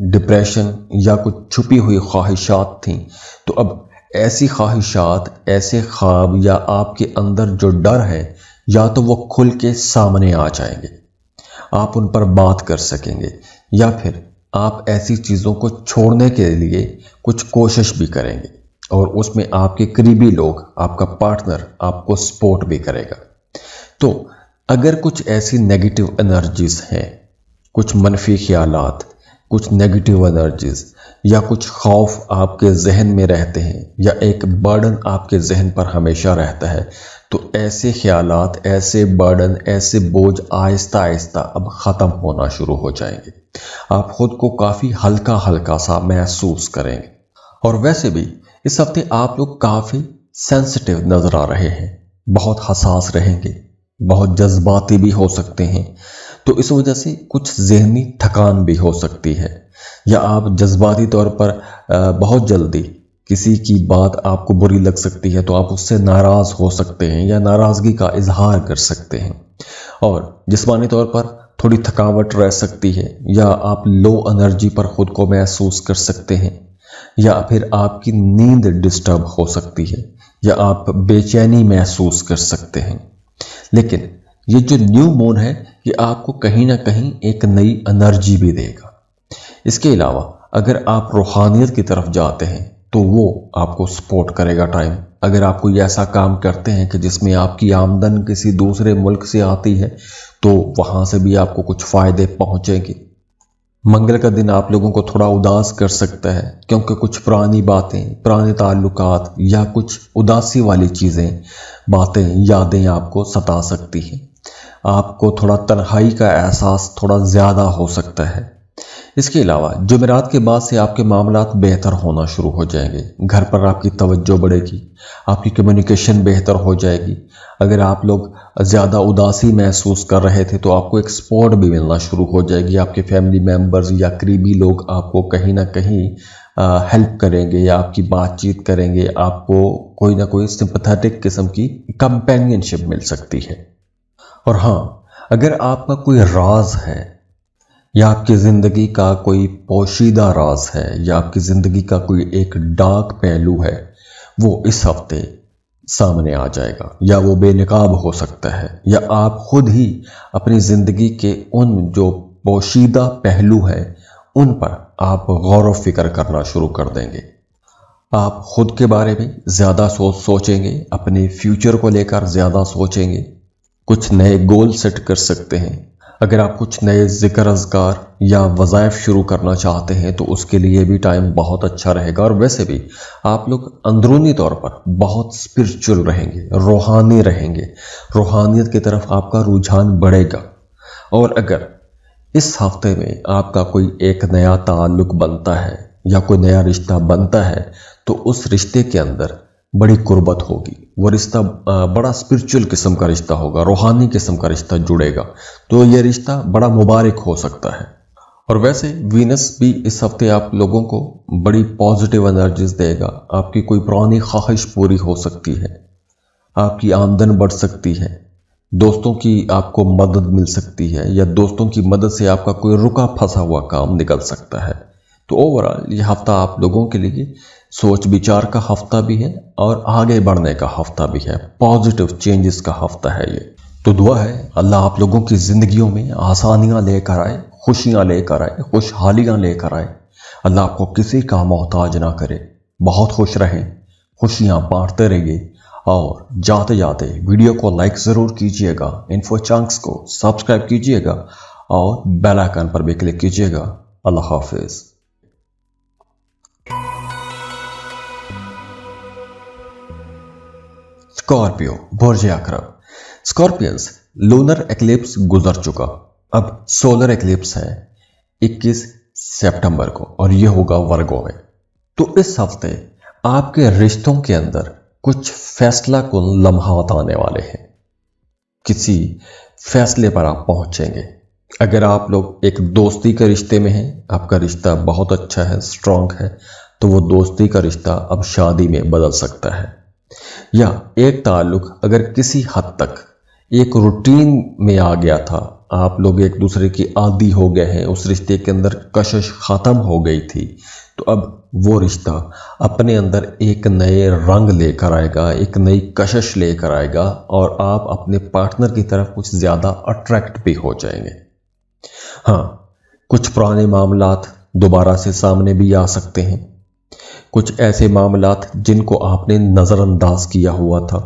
डिप्रेशन या कुछ छुपी हुई ख्वाहिशात थीं, तो अब ऐसी ख्वाहिशात, ऐसे ख्वाब या आपके अंदर जो डर है, या तो वो खुल के सामने आ जाएंगे, आप उन पर बात कर सकेंगे, या फिर आप ऐसी चीज़ों को छोड़ने के लिए कुछ कोशिश भी करेंगे और उसमें आपके करीबी लोग, आपका पार्टनर आपको सपोर्ट भी करेगा। तो अगर कुछ ऐसी नेगेटिव एनर्जीज हैं, कुछ मनफी ख्यालात, कुछ नेगेटिव एनर्जीज या कुछ खौफ आपके जहन में रहते हैं, या एक बर्डन आपके जहन पर हमेशा रहता है, तो ऐसे ख्यालात, ऐसे बर्डन, ऐसे बोझ आहिस्ता आहिस्ता अब ख़त्म होना शुरू हो जाएंगे। आप खुद को काफ़ी हल्का हल्का सा महसूस करेंगे। और वैसे भी इस हफ्ते आप लोग काफ़ी सेंसिटिव नज़र आ रहे हैं, बहुत हसास रहेंगे, बहुत जज्बाती भी हो सकते हैं। तो इस वजह से कुछ ज़हनी थकान भी हो सकती है, या आप जज्बाती तौर पर बहुत जल्दी किसी की बात आपको बुरी लग सकती है तो आप उससे नाराज़ हो सकते हैं या नाराज़गी का इजहार कर सकते हैं, और जिस्मानी तौर पर थोड़ी थकावट रह सकती है, या आप लो एनर्जी पर खुद को महसूस कर सकते हैं, या फिर आपकी नींद डिस्टर्ब हो सकती है, या आप बेचैनी महसूस कर सकते हैं। लेकिन ये जो न्यू मून है ये आपको कहीं ना कहीं एक नई एनर्जी भी देगा। इसके अलावा अगर आप रूहानियत की तरफ जाते हैं तो वो आपको सपोर्ट करेगा टाइम। अगर आप कोई ऐसा काम करते हैं कि जिसमें आपकी आमदन किसी दूसरे मुल्क से आती है तो वहाँ से भी आपको कुछ फ़ायदे पहुँचेंगे। मंगल का दिन आप लोगों को थोड़ा उदास कर सकता है क्योंकि कुछ पुरानी बातें, पुराने ताल्लुकात या कुछ उदासी वाली चीज़ें, बातें, यादें आपको सता सकती हैं। आपको थोड़ा तन्हाई का एहसास थोड़ा ज़्यादा हो सकता है। इसके अलावा जुमेरात के बाद से आपके मामलात बेहतर होना शुरू हो जाएंगे। घर पर आपकी तवज्जो बढ़ेगी, आपकी कम्युनिकेशन बेहतर हो जाएगी। अगर आप लोग ज़्यादा उदासी महसूस कर रहे थे तो आपको एक सपोर्ट भी मिलना शुरू हो जाएगी। आपके फैमिली मेम्बर्स या करीबी लोग आपको कहीं ना कहीं हेल्प करेंगे या आपकी बातचीत करेंगे। आपको कोई ना कोई सिंपैथेटिक किस्म की कंपेनियनशिप मिल सकती है। और हाँ, अगर आपका कोई राज है या आपकी ज़िंदगी का कोई पोशीदा राज है या आपकी ज़िंदगी का कोई एक डार्क पहलू है, वो इस हफ्ते सामने आ जाएगा, या वो बेनकाब हो सकता है, या आप खुद ही अपनी ज़िंदगी के उन जो पोशीदा पहलू हैं उन पर आप गौर व फिक्र करना शुरू कर देंगे। आप खुद के बारे में ज़्यादा सोचेंगे, अपने फ्यूचर को लेकर ज़्यादा सोचेंगे, कुछ नए गोल सेट कर सकते हैं। अगर आप कुछ नए ज़िक्र अज़कार या वज़ाइफ शुरू करना चाहते हैं तो उसके लिए भी टाइम बहुत अच्छा रहेगा। और वैसे भी आप लोग अंदरूनी तौर पर बहुत स्पिरिचुअल रहेंगे, रूहानी रहेंगे, रूहानियत की तरफ आपका रुझान बढ़ेगा। और अगर इस हफ्ते में आपका कोई एक नया ताल्लुक बनता है या कोई नया रिश्ता बनता है तो उस रिश्ते के अंदर बड़ी कुर्बत होगी। वो रिश्ता बड़ा स्पिरिचुअल किस्म का रिश्ता होगा, रूहानी किस्म का रिश्ता जुड़ेगा, तो ये रिश्ता बड़ा मुबारक हो सकता है। और वैसे वीनस भी इस हफ्ते आप लोगों को बड़ी पॉजिटिव एनर्जीज देगा। आपकी कोई पुरानी ख्वाहिश पूरी हो सकती है, आपकी आमदन बढ़ सकती है, दोस्तों की आपको मदद मिल सकती है, या दोस्तों की मदद से आपका कोई रुका फंसा हुआ काम निकल सकता है। तो ओवरऑल ये हफ्ता आप लोगों के लिए सोच विचार का हफ्ता भी है और आगे बढ़ने का हफ्ता भी है, पॉजिटिव चेंजेस का हफ्ता है ये। तो दुआ है अल्लाह आप लोगों की ज़िंदगियों में आसानियां लेकर आए, खुशियां लेकर आए, खुशहालियां लेकर आए। अल्लाह आपको किसी का मोहताज ना करे। बहुत खुश रहें, खुशियां बांटते रहिए, और जाते जाते वीडियो को लाइक ज़रूर कीजिएगा, इन्फो चंक्स को सब्सक्राइब कीजिएगा और बेल आइकन पर भी क्लिक कीजिएगा। अल्लाह हाफिज़। स्कॉर्पियो, बुर्ज अकरब। स्कॉर्पियंस, लूनर एक्लिप्स गुजर चुका, अब सोलर एक्लिप्स है 21 सितंबर को, और ये होगा वर्गो में। तो इस हफ्ते आपके रिश्तों के अंदर कुछ फैसला कुन लम्हात आने वाले हैं। किसी फैसले पर आप पहुंचेंगे। अगर आप लोग एक दोस्ती के रिश्ते में हैं, आपका रिश्ता बहुत अच्छा है, स्ट्रांग है, तो वो दोस्ती का रिश्ता अब शादी में बदल सकता है। या एक ताल्लुक अगर किसी हद तक एक रूटीन में आ गया था, आप लोग एक दूसरे की आदी हो गए हैं, उस रिश्ते के अंदर कशिश ख़त्म हो गई थी, तो अब वो रिश्ता अपने अंदर एक नए रंग लेकर आएगा, एक नई कशिश लेकर आएगा, और आप अपने पार्टनर की तरफ कुछ ज़्यादा अट्रैक्ट भी हो जाएंगे। हाँ, कुछ पुराने मामलात दोबारा से सामने भी आ सकते हैं, कुछ ऐसे मामलात जिनको आपने नज़रअंदाज किया हुआ था,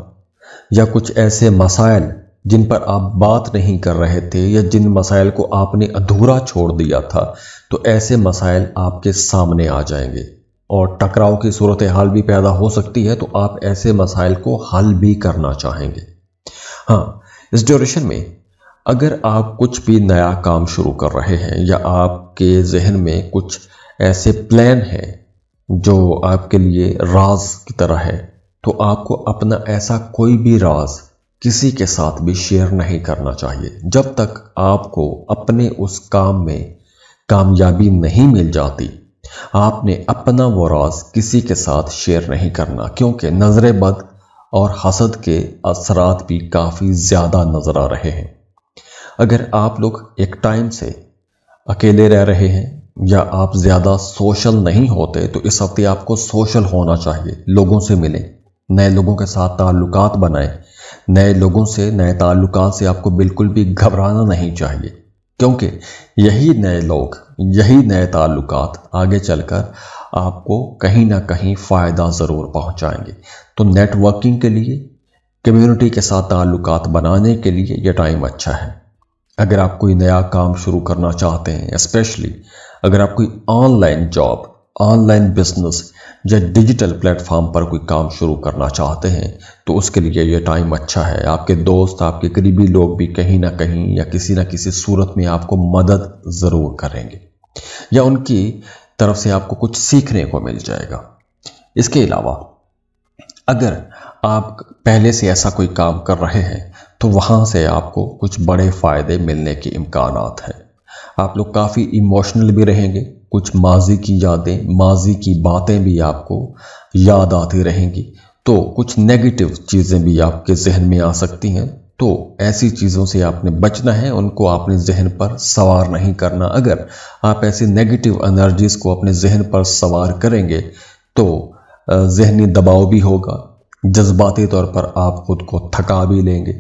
या कुछ ऐसे मसाइल जिन पर आप बात नहीं कर रहे थे, या जिन मसाइल को आपने अधूरा छोड़ दिया था, तो ऐसे मसाइल आपके सामने आ जाएंगे और टकराव की सूरत हाल भी पैदा हो सकती है, तो आप ऐसे मसाइल को हल भी करना चाहेंगे। हाँ, इस ड्यूरेशन में अगर आप कुछ भी नया काम शुरू कर रहे हैं या आपके जहन में कुछ ऐसे प्लान हैं जो आपके लिए राज की तरह है, तो आपको अपना ऐसा कोई भी राज किसी के साथ भी शेयर नहीं करना चाहिए। जब तक आपको अपने उस काम में कामयाबी नहीं मिल जाती, आपने अपना वो राज किसी के साथ शेयर नहीं करना, क्योंकि नजर बद और हसद के असरात भी काफ़ी ज़्यादा नज़र आ रहे हैं। अगर आप लोग एक टाइम से अकेले रह रहे हैं या आप ज़्यादा सोशल नहीं होते, तो इस हफ्ते आपको सोशल होना चाहिए। लोगों से मिलें, नए लोगों के साथ ताल्लुकात बनाएं। नए लोगों से, नए ताल्लुकात से आपको बिल्कुल भी घबराना नहीं चाहिए, क्योंकि यही नए लोग, यही नए ताल्लुकात आगे चलकर आपको कहीं ना कहीं फ़ायदा ज़रूर पहुंचाएंगे। तो नेटवर्किंग के लिए, कम्युनिटी के साथ ताल्लुकात बनाने के लिए ये टाइम अच्छा है। अगर आप कोई नया काम शुरू करना चाहते हैं, स्पेशली अगर आप कोई ऑनलाइन जॉब, ऑनलाइन बिजनेस या डिजिटल प्लेटफॉर्म पर कोई काम शुरू करना चाहते हैं, तो उसके लिए ये टाइम अच्छा है। आपके दोस्त, आपके करीबी लोग भी कहीं ना कहीं या किसी ना किसी सूरत में आपको मदद ज़रूर करेंगे या उनकी तरफ से आपको कुछ सीखने को मिल जाएगा। इसके अलावा अगर आप पहले से ऐसा कोई काम कर रहे हैं, तो वहाँ से आपको कुछ बड़े फ़ायदे मिलने के इम्कानात हैं। आप लोग काफ़ी इमोशनल भी रहेंगे, कुछ माजी की यादें, माजी की बातें भी आपको याद आती रहेंगी, तो कुछ नेगेटिव चीज़ें भी आपके जहन में आ सकती हैं। तो ऐसी चीज़ों से आपने बचना है, उनको अपने जहन पर सवार नहीं करना। अगर आप ऐसी नेगेटिव एनर्जीज़ को अपने जहन पर सवार करेंगे तो जहनी दबाव भी होगा, जज्बाती तौर पर आप खुद को थका भी लेंगे।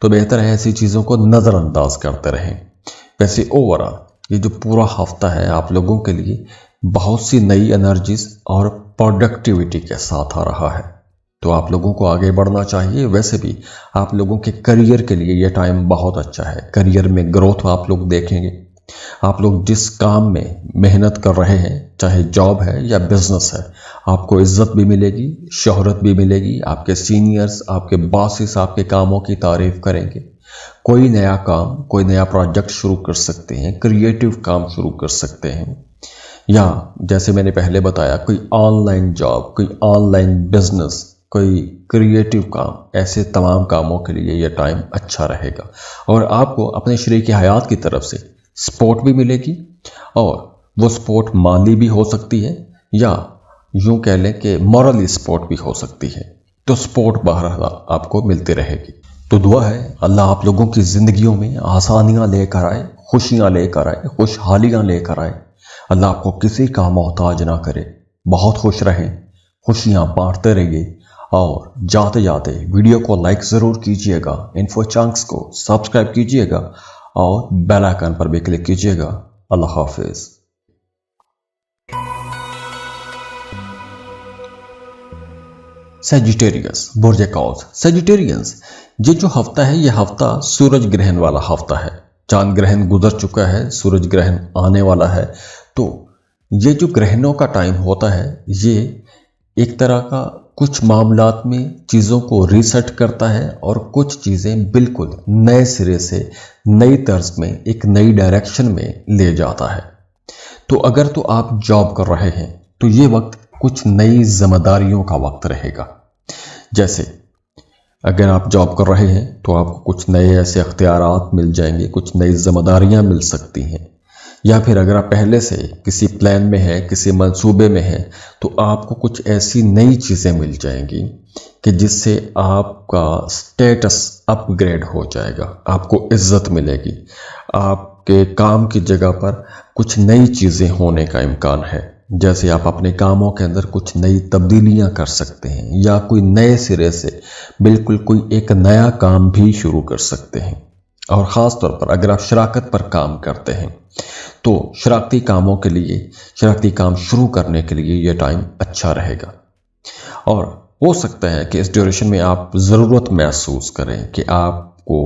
तो बेहतर है ऐसी चीज़ों को नज़रअंदाज करते रहें। वैसे ओवरऑल ये जो पूरा हफ्ता है आप लोगों के लिए बहुत सी नई एनर्जीज और प्रोडक्टिविटी के साथ आ रहा है, तो आप लोगों को आगे बढ़ना चाहिए। वैसे भी आप लोगों के करियर के लिए ये टाइम बहुत अच्छा है। करियर में ग्रोथ आप लोग देखेंगे। आप लोग जिस काम में मेहनत कर रहे हैं, चाहे जॉब है या बिजनेस है, आपको इज्जत भी मिलेगी, शोहरत भी मिलेगी। आपके सीनियर्स, आपके बॉसेस आपके कामों की तारीफ करेंगे। कोई नया काम, कोई नया प्रोजेक्ट शुरू कर सकते हैं, क्रिएटिव काम शुरू कर सकते हैं, या जैसे मैंने पहले बताया कोई ऑनलाइन जॉब, कोई ऑनलाइन बिजनेस, कोई क्रिएटिव काम, ऐसे तमाम कामों के लिए यह टाइम अच्छा रहेगा। और आपको अपने शरीक हयात की तरफ से सपोर्ट भी मिलेगी, और वो सपोर्ट माली भी हो सकती है या यूं कह लें कि मॉरली सपोर्ट भी हो सकती है। तो सपोर्ट बहरहाल आपको मिलती रहेगी। तो दुआ है अल्लाह आप लोगों की ज़िंदगियों में आसानियाँ लेकर आए, खुशियाँ लेकर आए, खुशहालियाँ लेकर आए। अल्लाह आपको किसी का मोहताज ना करे। बहुत खुश रहें, खुशियाँ बांटते रहिए, और जाते जाते वीडियो को लाइक ज़रूर कीजिएगा, इन्फो चंक्स को सब्सक्राइब कीजिएगा और बेल आइकन पर भी क्लिक कीजिएगा। अल्लाह हाफिज़। सेजिटेरियस, बुर्ज कौस। सेजिटेरियंस, ये जो हफ्ता है, ये हफ्ता सूरज ग्रहण वाला हफ्ता है। चांद ग्रहण गुजर चुका है, सूरज ग्रहण आने वाला है। तो ये जो ग्रहणों का टाइम होता है, ये एक तरह का कुछ मामलात में चीज़ों को रीसेट करता है और कुछ चीज़ें बिल्कुल नए सिरे से, नई तर्ज में, एक नई डायरेक्शन में ले जाता है। तो अगर तो आप जॉब कर रहे हैं, तो ये वक्त कुछ नई जिम्मेदारियों का वक्त रहेगा। जैसे अगर आप जॉब कर रहे हैं तो आपको कुछ नए ऐसे अख्तियारात मिल जाएंगे, कुछ नई जिम्मेदारियां मिल सकती हैं। या फिर अगर आप पहले से किसी प्लान में हैं, किसी मंसूबे में हैं, तो आपको कुछ ऐसी नई चीज़ें मिल जाएंगी कि जिससे आपका स्टेटस अपग्रेड हो जाएगा, आपको इज्जत मिलेगी। आपके काम की जगह पर कुछ नई चीज़ें होने का इम्कान है। जैसे आप अपने कामों के अंदर कुछ नई तब्दीलियां कर सकते हैं, या कोई नए सिरे से बिल्कुल कोई एक नया काम भी शुरू कर सकते हैं। और ख़ास तौर पर अगर आप शराकत पर काम करते हैं, तो शराकती कामों के लिए, शराकती काम शुरू करने के लिए ये टाइम अच्छा रहेगा। और हो सकता है कि इस ड्यूरेशन में आप ज़रूरत महसूस करें कि आपको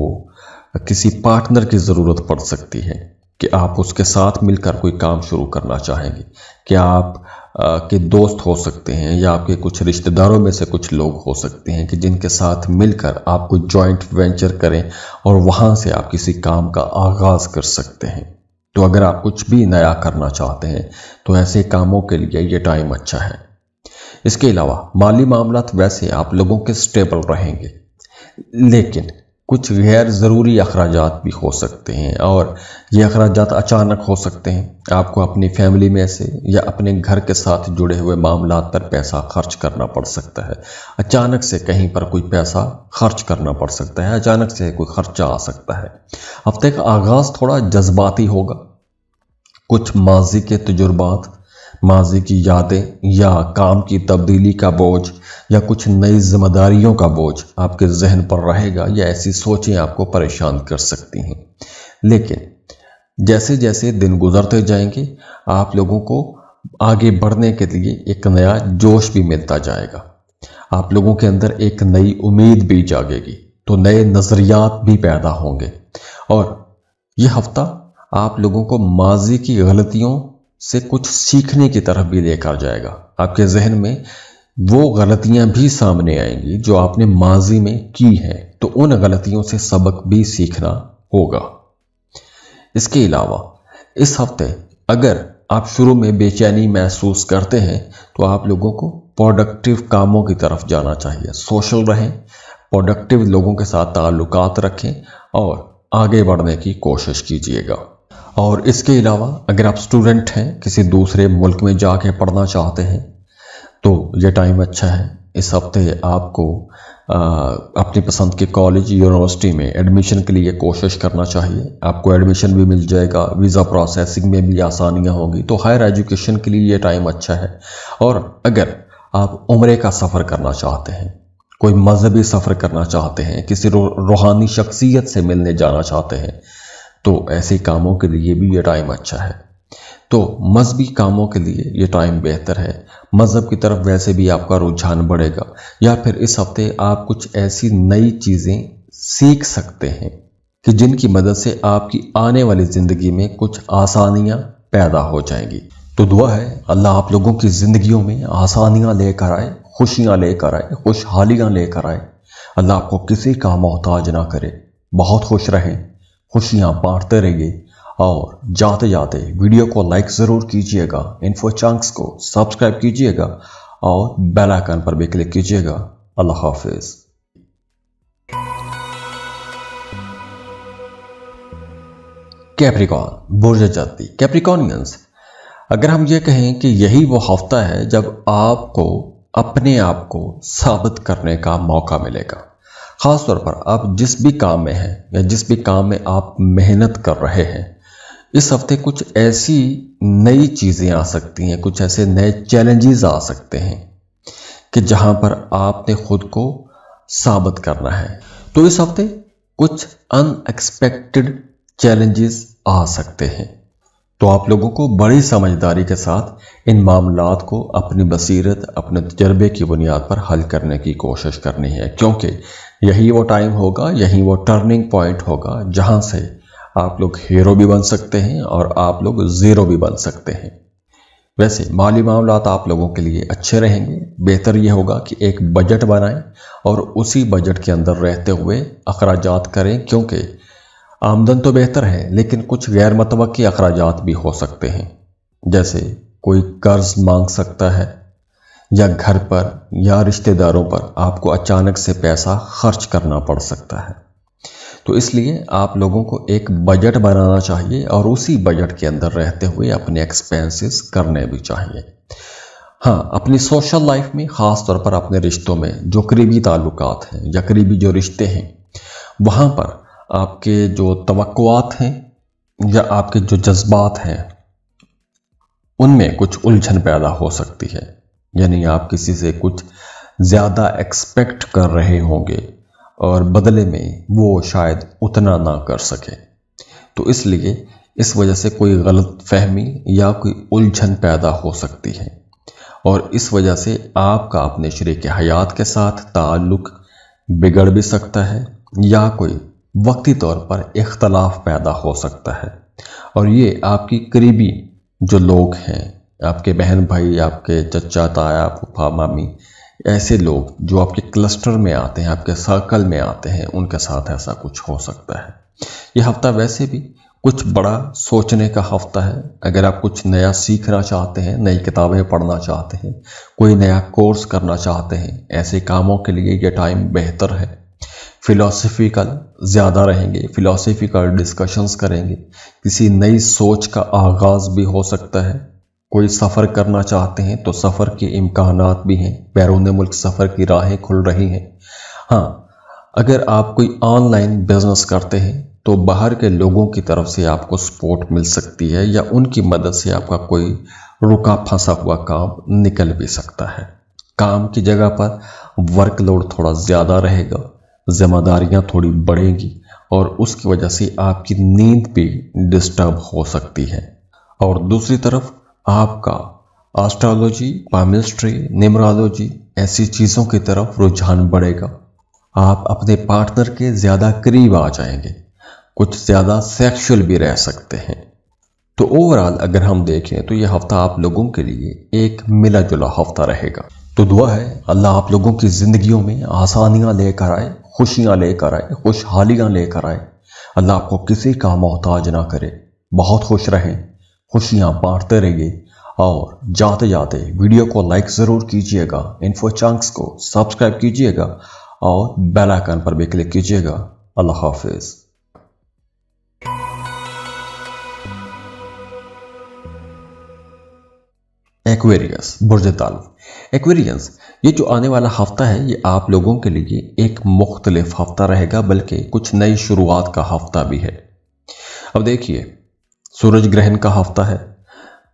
किसी पार्टनर की ज़रूरत पड़ सकती है, कि आप उसके साथ मिलकर कोई काम शुरू करना चाहेंगे, कि आप के दोस्त हो सकते हैं, या आपके कुछ रिश्तेदारों में से कुछ लोग हो सकते हैं कि जिनके साथ मिलकर आप कोई जॉइंट वेंचर करें और वहाँ से आप किसी काम का आगाज़ कर सकते हैं। तो अगर आप कुछ भी नया करना चाहते हैं तो ऐसे कामों के लिए ये टाइम अच्छा है। इसके अलावा माली मामलात वैसे आप लोगों के स्टेबल रहेंगे, लेकिन कुछ गैर ज़रूरी अखराजात भी हो सकते हैं, और ये अखराजात अचानक हो सकते हैं। आपको अपनी फैमिली में से या अपने घर के साथ जुड़े हुए मामलात पर पैसा खर्च करना पड़ सकता है। अचानक से कहीं पर कोई पैसा खर्च करना पड़ सकता है, अचानक से कोई खर्चा आ सकता है। हफ्ते का आगाज़ थोड़ा जज्बाती होगा। कुछ माजी के तजुर्बात, माजी की यादें या काम की तब्दीली का बोझ या कुछ नई जिम्मेदारियों का बोझ आपके जहन पर रहेगा, या ऐसी सोचें आपको परेशान कर सकती हैं। लेकिन जैसे जैसे दिन गुजरते जाएंगे, आप लोगों को आगे बढ़ने के लिए एक नया जोश भी मिलता जाएगा। आप लोगों के अंदर एक नई उम्मीद भी जागेगी, तो नए नज़रियात भी पैदा होंगे। और यह हफ्ता आप लोगों को माजी की गलतियों से कुछ सीखने की तरफ भी लेकर जाएगा। आपके जहन में वो गलतियां भी सामने आएंगी जो आपने माजी में की हैं, तो उन गलतियों से सबक भी सीखना होगा। इसके अलावा इस हफ्ते अगर आप शुरू में बेचैनी महसूस करते हैं, तो आप लोगों को प्रोडक्टिव कामों की तरफ जाना चाहिए। सोशल रहें, प्रोडक्टिव लोगों के साथ ताल्लुकात रखें और आगे बढ़ने की कोशिश कीजिएगा। और इसके अलावा अगर आप स्टूडेंट हैं, किसी दूसरे मुल्क में जाके पढ़ना चाहते हैं, तो ये टाइम अच्छा है। इस हफ्ते आपको अपनी पसंद के कॉलेज यूनिवर्सिटी में एडमिशन के लिए कोशिश करना चाहिए। आपको एडमिशन भी मिल जाएगा, वीज़ा प्रोसेसिंग में भी आसानियां होंगी, तो हायर एजुकेशन के लिए ये टाइम अच्छा है। और अगर आप उम्रे का सफ़र करना चाहते हैं, कोई मजहबी सफ़र करना चाहते हैं, किसी रूहानी शख्सियत से मिलने जाना चाहते हैं, तो ऐसे कामों के लिए भी ये टाइम अच्छा है। तो मजहबी कामों के लिए ये टाइम बेहतर है। मज़हब की तरफ वैसे भी आपका रुझान बढ़ेगा, या फिर इस हफ्ते आप कुछ ऐसी नई चीज़ें सीख सकते हैं कि जिनकी मदद से आपकी आने वाली ज़िंदगी में कुछ आसानियां पैदा हो जाएंगी। तो दुआ है अल्लाह आप लोगों की ज़िंदगियों में आसानियां लेकर आए, खुशियां लेकर आए, खुशहालियां लेकर आए। अल्लाह आपको किसी का मोहताज ना करे। बहुत खुश रहें, खुशियां बांटते रहिए, और जाते जाते वीडियो को लाइक ज़रूर कीजिएगा, इन्फो चंक्स को सब्सक्राइब कीजिएगा और बेल आइकन पर भी क्लिक कीजिएगा। अल्लाह हाफिज़। कैप्रिकॉर्न, बुर्ज जद्दी, कैप्रिकॉर्नियंस, अगर हम ये कहें कि यही वो हफ्ता है जब आपको अपने आप को साबित करने का मौका मिलेगा। ख़ास तौर पर आप जिस भी काम में हैं या जिस भी काम में आप मेहनत कर रहे हैं, इस हफ्ते कुछ ऐसी नई चीज़ें आ सकती हैं, कुछ ऐसे नए चैलेंजेस आ सकते हैं कि जहां पर आपने खुद को साबित करना है। तो इस हफ्ते कुछ अनएक्सपेक्टेड चैलेंजेस आ सकते हैं, तो आप लोगों को बड़ी समझदारी के साथ इन मामलात को अपनी बसीरत, अपने तजर्बे की बुनियाद पर हल करने की कोशिश करनी है, क्योंकि यही वो टाइम होगा, यही वो टर्निंग पॉइंट होगा जहां से आप लोग हीरो भी बन सकते हैं और आप लोग ज़ीरो भी बन सकते हैं। वैसे माली मामलात आप लोगों के लिए अच्छे रहेंगे। बेहतर यह होगा कि एक बजट बनाएं और उसी बजट के अंदर रहते हुए अखराजात करें, क्योंकि आमदन तो बेहतर है लेकिन कुछ गैर मुतवक्की अखराजात भी हो सकते हैं। जैसे कोई कर्ज मांग सकता है, या घर पर या रिश्तेदारों पर आपको अचानक से पैसा खर्च करना पड़ सकता है। तो इसलिए आप लोगों को एक बजट बनाना चाहिए और उसी बजट के अंदर रहते हुए अपने एक्सपेंसेस करने भी चाहिए। हाँ, अपनी सोशल लाइफ में, ख़ास तौर पर अपने रिश्तों में जो करीबी ताल्लुकात हैं या करीबी जो रिश्ते हैं, वहाँ पर आपके जो तवक्कुआत हैं या आपके जो जज्बात हैं, उनमें कुछ उलझन पैदा हो सकती है। यानी आप किसी से कुछ ज़्यादा एक्सपेक्ट कर रहे होंगे और बदले में वो शायद उतना ना कर सके, तो इसलिए इस वजह से कोई गलत फहमी या कोई उलझन पैदा हो सकती है, और इस वजह से आपका अपने शरीक हयात के साथ ताल्लुक बिगड़ भी सकता है, या कोई वक्ती तौर पर इख्तलाफ पैदा हो सकता है। और ये आपकी करीबी जो लोग हैं, आपके बहन भाई, आपके चचा ताया, फूफा मामी, ऐसे लोग जो आपके क्लस्टर में आते हैं, आपके सर्कल में आते हैं, उनके साथ ऐसा कुछ हो सकता है। यह हफ्ता वैसे भी कुछ बड़ा सोचने का हफ्ता है। अगर आप कुछ नया सीखना चाहते हैं, नई किताबें पढ़ना चाहते हैं, कोई नया कोर्स करना चाहते हैं, ऐसे कामों के लिए यह टाइम बेहतर है। फिलॉसफिकल ज़्यादा रहेंगे, फिलॉसफिकल डिस्कशंस करेंगे, किसी नई सोच का आगाज़ भी हो सकता है। कोई सफ़र करना चाहते हैं तो सफ़र के इम्कानात भी हैं, बैरून मुल्क सफ़र की राहें खुल रही हैं। हाँ, अगर आप कोई ऑनलाइन बिजनेस करते हैं तो बाहर के लोगों की तरफ से आपको सपोर्ट मिल सकती है, या उनकी मदद से आपका कोई रुका फंसा हुआ काम निकल भी सकता है। काम की जगह पर वर्कलोड थोड़ा ज़्यादा रहेगा, जिम्मेदारियां थोड़ी बढ़ेंगी और उसकी वजह से आपकी नींद भी डिस्टर्ब हो सकती है। और दूसरी तरफ आपका एस्ट्रोलॉजी, पामिस्ट्री, न्यूमरोलॉजी ऐसी चीज़ों की तरफ रुझान बढ़ेगा। आप अपने पार्टनर के ज़्यादा करीब आ जाएंगे, कुछ ज़्यादा सेक्सुअल भी रह सकते हैं। तो ओवरऑल अगर हम देखें तो यह हफ्ता आप लोगों के लिए एक मिला जुला हफ्ता रहेगा। तो दुआ है अल्लाह आप लोगों की ज़िंदगियों में आसानियां लेकर आए, खुशियां लेकर आए, खुशहालियां लेकर आए। अल्लाह आपको किसी का मोहताज ना करे। बहुत खुश रहें, खुशियां बांटते रहिए और जाते जाते वीडियो को लाइक ज़रूर कीजिएगा, इन्फो चंक्स को सब्सक्राइब कीजिएगा और बेल आइकन पर भी क्लिक कीजिएगा। अल्लाह हाफिज़। एक्वेरियस, बुर्ज ताल। एक्वेरियस, ये जो आने वाला हफ्ता है ये आप लोगों के लिए एक मुख्तलिफ हफ्ता रहेगा, बल्कि कुछ नई शुरुआत का हफ्ता भी है। अब देखिए, सूरज ग्रहण का हफ्ता है।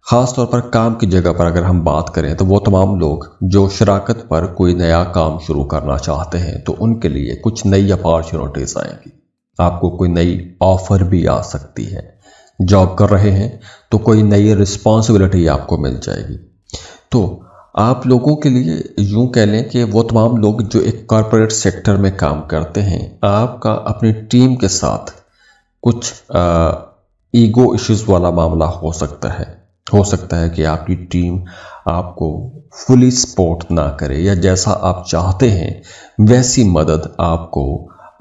ख़ास तौर पर काम की जगह पर अगर हम बात करें तो वो तमाम लोग जो शराकत पर कोई नया काम शुरू करना चाहते हैं तो उनके लिए कुछ नई अपॉर्चुनिटीज़ आएंगी। आपको कोई नई ऑफ़र भी आ सकती है। जॉब कर रहे हैं तो कोई नई रिस्पॉन्सिबिलिटी आपको मिल जाएगी। तो आप लोगों के लिए यूं कह लें कि वो तमाम लोग जो एक कॉरपोरेट सेक्टर में काम करते हैं, आपका अपनी टीम के साथ कुछ ईगो इश्यूज़ वाला मामला हो सकता है। हो सकता है कि आपकी टीम आपको फुली सपोर्ट ना करे, या जैसा आप चाहते हैं वैसी मदद आपको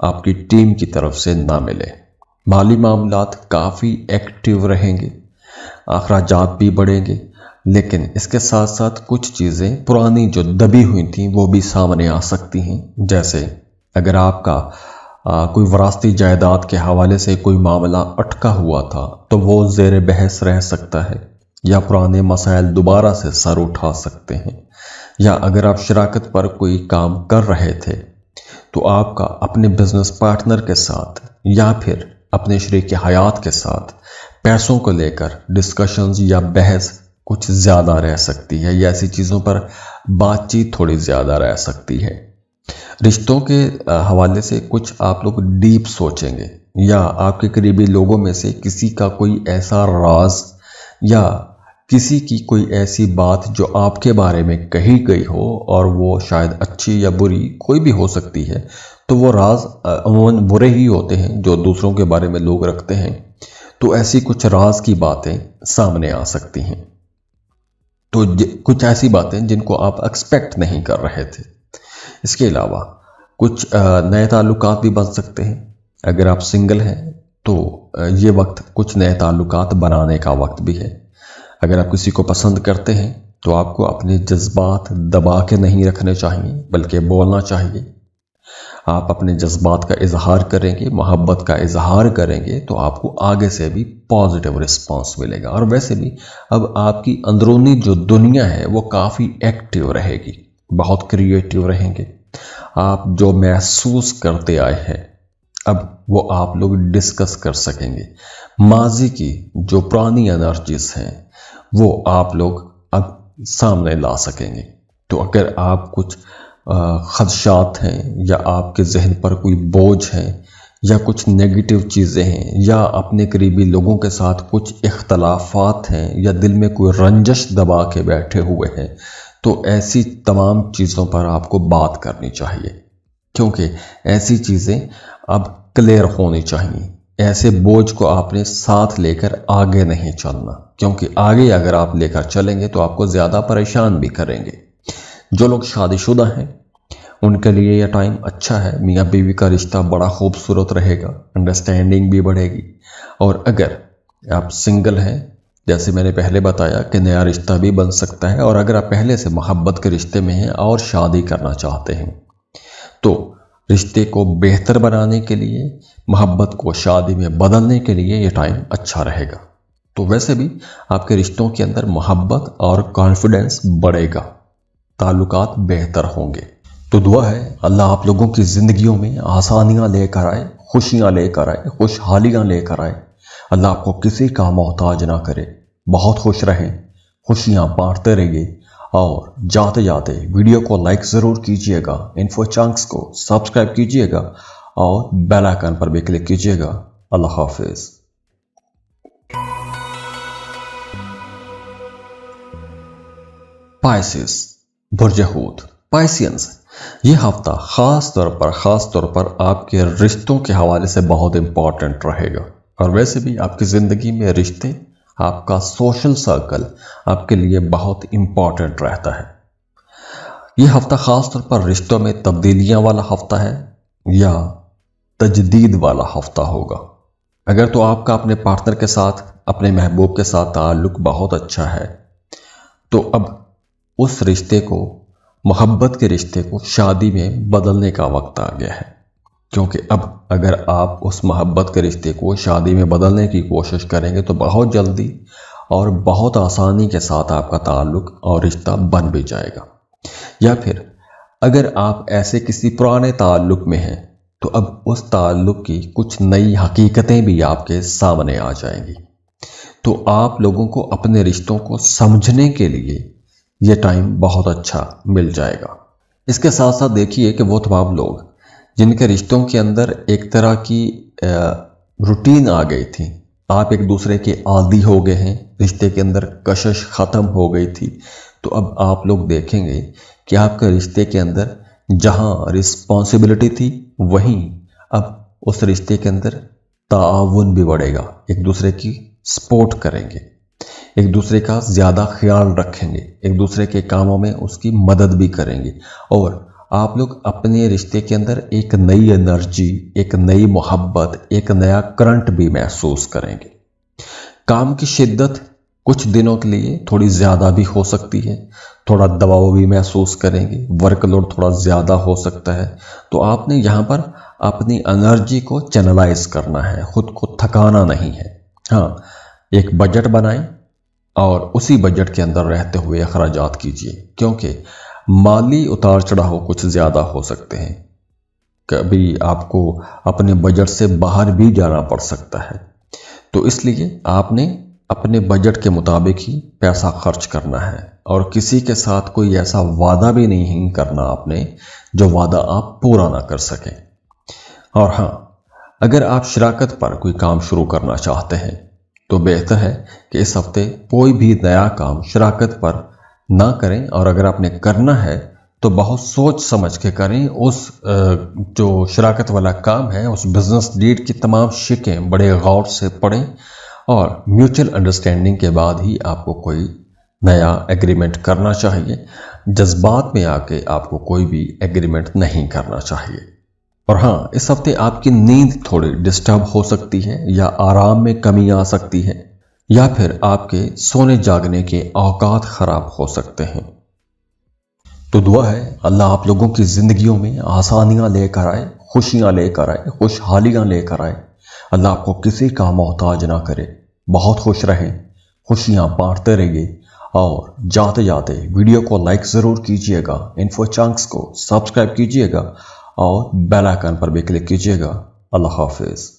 आपकी टीम की तरफ से ना मिले। माली मामलात काफ़ी एक्टिव रहेंगे, अखराजात भी बढ़ेंगे, लेकिन इसके साथ साथ कुछ चीज़ें पुरानी जो दबी हुई थी वो भी सामने आ सकती हैं। जैसे अगर आपका कोई वरासती जायदाद के हवाले से कोई मामला अटका हुआ था तो वो ज़ेर बहस रह सकता है, या पुराने मसाइल दोबारा से सर उठा सकते हैं। या अगर आप शराकत पर कोई काम कर रहे थे तो आपका अपने बिजनेस पार्टनर के साथ या फिर अपने शरीक हयात के साथ पैसों को लेकर डिस्कशंस या बहस कुछ ज़्यादा रह सकती है, या ऐसी चीज़ों पर बातचीत थोड़ी ज़्यादा रह सकती है। रिश्तों के हवाले से कुछ आप लोग डीप सोचेंगे, या आपके करीबी लोगों में से किसी का कोई ऐसा राज या किसी की कोई ऐसी बात जो आपके बारे में कही गई हो और वो शायद अच्छी या बुरी कोई भी हो सकती है, तो वो राज अमूमन बुरे ही होते हैं जो दूसरों के बारे में लोग रखते हैं। तो ऐसी कुछ राज की बातें सामने आ सकती हैं। तो कुछ ऐसी बातें जिनको आप एक्सपेक्ट नहीं कर रहे थे। इसके अलावा कुछ नए ताल्लुकात भी बन सकते हैं। अगर आप सिंगल हैं तो ये वक्त कुछ नए ताल्लुकात बनाने का वक्त भी है। अगर आप किसी को पसंद करते हैं तो आपको अपने जज्बात दबा के नहीं रखने चाहिए, बल्कि बोलना चाहिए। आप अपने जज्बात का इजहार करेंगे, मोहब्बत का इजहार करेंगे तो आपको आगे से भी पॉजिटिव रिस्पांस मिलेगा। और वैसे भी अब आपकी अंदरूनी जो दुनिया है वो काफ़ी एक्टिव रहेगी, बहुत क्रिएटिव रहेंगे। आप जो महसूस करते आए हैं अब वो आप लोग डिस्कस कर सकेंगे। माजी की जो पुरानी एनर्जीज हैं वो आप लोग अब सामने ला सकेंगे। तो अगर आप कुछ खदशात हैं, या आपके जहन पर कोई बोझ है, या कुछ नेगेटिव चीज़ें हैं, या अपने करीबी लोगों के साथ कुछ इख्तलाफात हैं, या दिल में कोई रंजश दबा के बैठे हुए हैं, तो ऐसी तमाम चीज़ों पर आपको बात करनी चाहिए, क्योंकि ऐसी चीज़ें अब क्लियर होनी चाहिए। ऐसे बोझ को आपने साथ लेकर आगे नहीं चलना, क्योंकि आगे अगर आप लेकर चलेंगे तो आपको ज़्यादा परेशान भी करेंगे। जो लोग शादीशुदा हैं उनके लिए यह टाइम अच्छा है। मियाँ बीवी का रिश्ता बड़ा खूबसूरत रहेगा, अंडरस्टैंडिंग भी बढ़ेगी। और अगर आप सिंगल हैं, जैसे मैंने पहले बताया कि नया रिश्ता भी बन सकता है। और अगर आप पहले से मोहब्बत के रिश्ते में हैं और शादी करना चाहते हैं तो रिश्ते को बेहतर बनाने के लिए, मोहब्बत को शादी में बदलने के लिए ये टाइम अच्छा रहेगा। तो वैसे भी आपके रिश्तों के अंदर मोहब्बत और कॉन्फिडेंस बढ़ेगा, ताल्लुकात बेहतर होंगे। तो दुआ है अल्लाह आप लोगों की ज़िंदगियों में आसानियाँ लेकर आए, खुशियाँ लेकर आए, खुशहालियाँ लेकर आए। अल्लाह आपको किसी का मोहताज ना करे। बहुत खुश रहें, खुशियाँ बांटते रहिए और जाते जाते वीडियो को लाइक ज़रूर कीजिएगा, इन्फो चंक्स को सब्सक्राइब कीजिएगा और बेल आइकन पर भी क्लिक कीजिएगा। अल्लाह हाफिज़। पाइसिस, बुर्ज हूत, पाइसियंस, ये हफ्ता ख़ास तौर पर आपके रिश्तों के हवाले से बहुत इम्पॉर्टेंट रहेगा। और वैसे भी आपकी ज़िंदगी में रिश्ते, आपका सोशल सर्कल आपके लिए बहुत इम्पॉर्टेंट रहता है। यह हफ्ता ख़ास तौर पर रिश्तों में तब्दीलियां वाला हफ्ता है या तजदीद वाला हफ्ता होगा। अगर तो आपका अपने पार्टनर के साथ, अपने महबूब के साथ ताल्लुक बहुत अच्छा है, तो अब उस रिश्ते को, मोहब्बत के रिश्ते को शादी में बदलने का वक्त आ गया है। क्योंकि अब अगर आप उस मोहब्बत के रिश्ते को शादी में बदलने की कोशिश करेंगे तो बहुत जल्दी और बहुत आसानी के साथ आपका ताल्लुक और रिश्ता बन भी जाएगा। या फिर अगर आप ऐसे किसी पुराने ताल्लुक में हैं तो अब उस ताल्लुक की कुछ नई हकीकतें भी आपके सामने आ जाएंगी। तो आप लोगों को अपने रिश्तों को समझने के लिए ये टाइम बहुत अच्छा मिल जाएगा। इसके साथ साथ देखिए कि वो तमाम लोग जिनके रिश्तों के अंदर एक तरह की रूटीन आ गई थी, आप एक दूसरे के आदी हो गए हैं, रिश्ते के अंदर कशिश ख़त्म हो गई थी, तो अब आप लोग देखेंगे कि आपके रिश्ते के अंदर जहां रिस्पॉन्सिबिलिटी थी वहीं अब उस रिश्ते के अंदर ताआवुन भी बढ़ेगा। एक दूसरे की सपोर्ट करेंगे, एक दूसरे का ज़्यादा ख्याल रखेंगे, एक दूसरे के कामों में उसकी मदद भी करेंगे और आप लोग अपने रिश्ते के अंदर एक नई एनर्जी, एक नई मोहब्बत, एक नया करंट भी महसूस करेंगे। काम की शिद्दत कुछ दिनों के लिए थोड़ी ज़्यादा भी हो सकती है, थोड़ा दबाव भी महसूस करेंगे, वर्कलोड थोड़ा ज़्यादा हो सकता है। तो आपने यहाँ पर अपनी एनर्जी को चैनलाइज करना है, खुद को थकाना नहीं है। हाँ, एक बजट बनाएं और उसी बजट के अंदर रहते हुए अखराजात कीजिए, क्योंकि माली उतार चढ़ाव कुछ ज़्यादा हो सकते हैं। कभी आपको अपने बजट से बाहर भी जाना पड़ सकता है। तो इसलिए आपने अपने बजट के मुताबिक ही पैसा खर्च करना है और किसी के साथ कोई ऐसा वादा भी नहीं करना आपने जो वादा आप पूरा ना कर सकें। और हाँ, अगर आप शराकत पर कोई काम शुरू करना चाहते हैं तो बेहतर है कि इस हफ्ते कोई भी नया काम शराकत पर ना करें, और अगर आपने करना है तो बहुत सोच समझ के करें। उस जो शराकत वाला काम है, उस बिजनेस डीड की तमाम शिकें बड़े गौर से पढ़ें और म्यूचुअल अंडरस्टैंडिंग के बाद ही आपको कोई नया एग्रीमेंट करना चाहिए। जज्बात में आके आपको कोई भी एग्रीमेंट नहीं करना चाहिए। और हाँ, इस हफ्ते आपकी नींद थोड़ी डिस्टर्ब हो सकती है या आराम में कमी आ सकती है, या फिर आपके सोने जागने के औकात खराब हो सकते हैं। तो दुआ है अल्लाह आप लोगों की ज़िंदगियों में आसानियाँ लेकर आए, खुशियाँ लेकर आए, खुशहालियाँ लेकर आए। अल्लाह आपको किसी का मोहताज ना करे। बहुत खुश रहें, खुशियाँ बांटते रहिए और जाते जाते वीडियो को लाइक ज़रूर कीजिएगा, इन्फो चंक्स को सब्सक्राइब कीजिएगा और बेल आइकन पर भी क्लिक कीजिएगा। अल्लाह हाफिज़।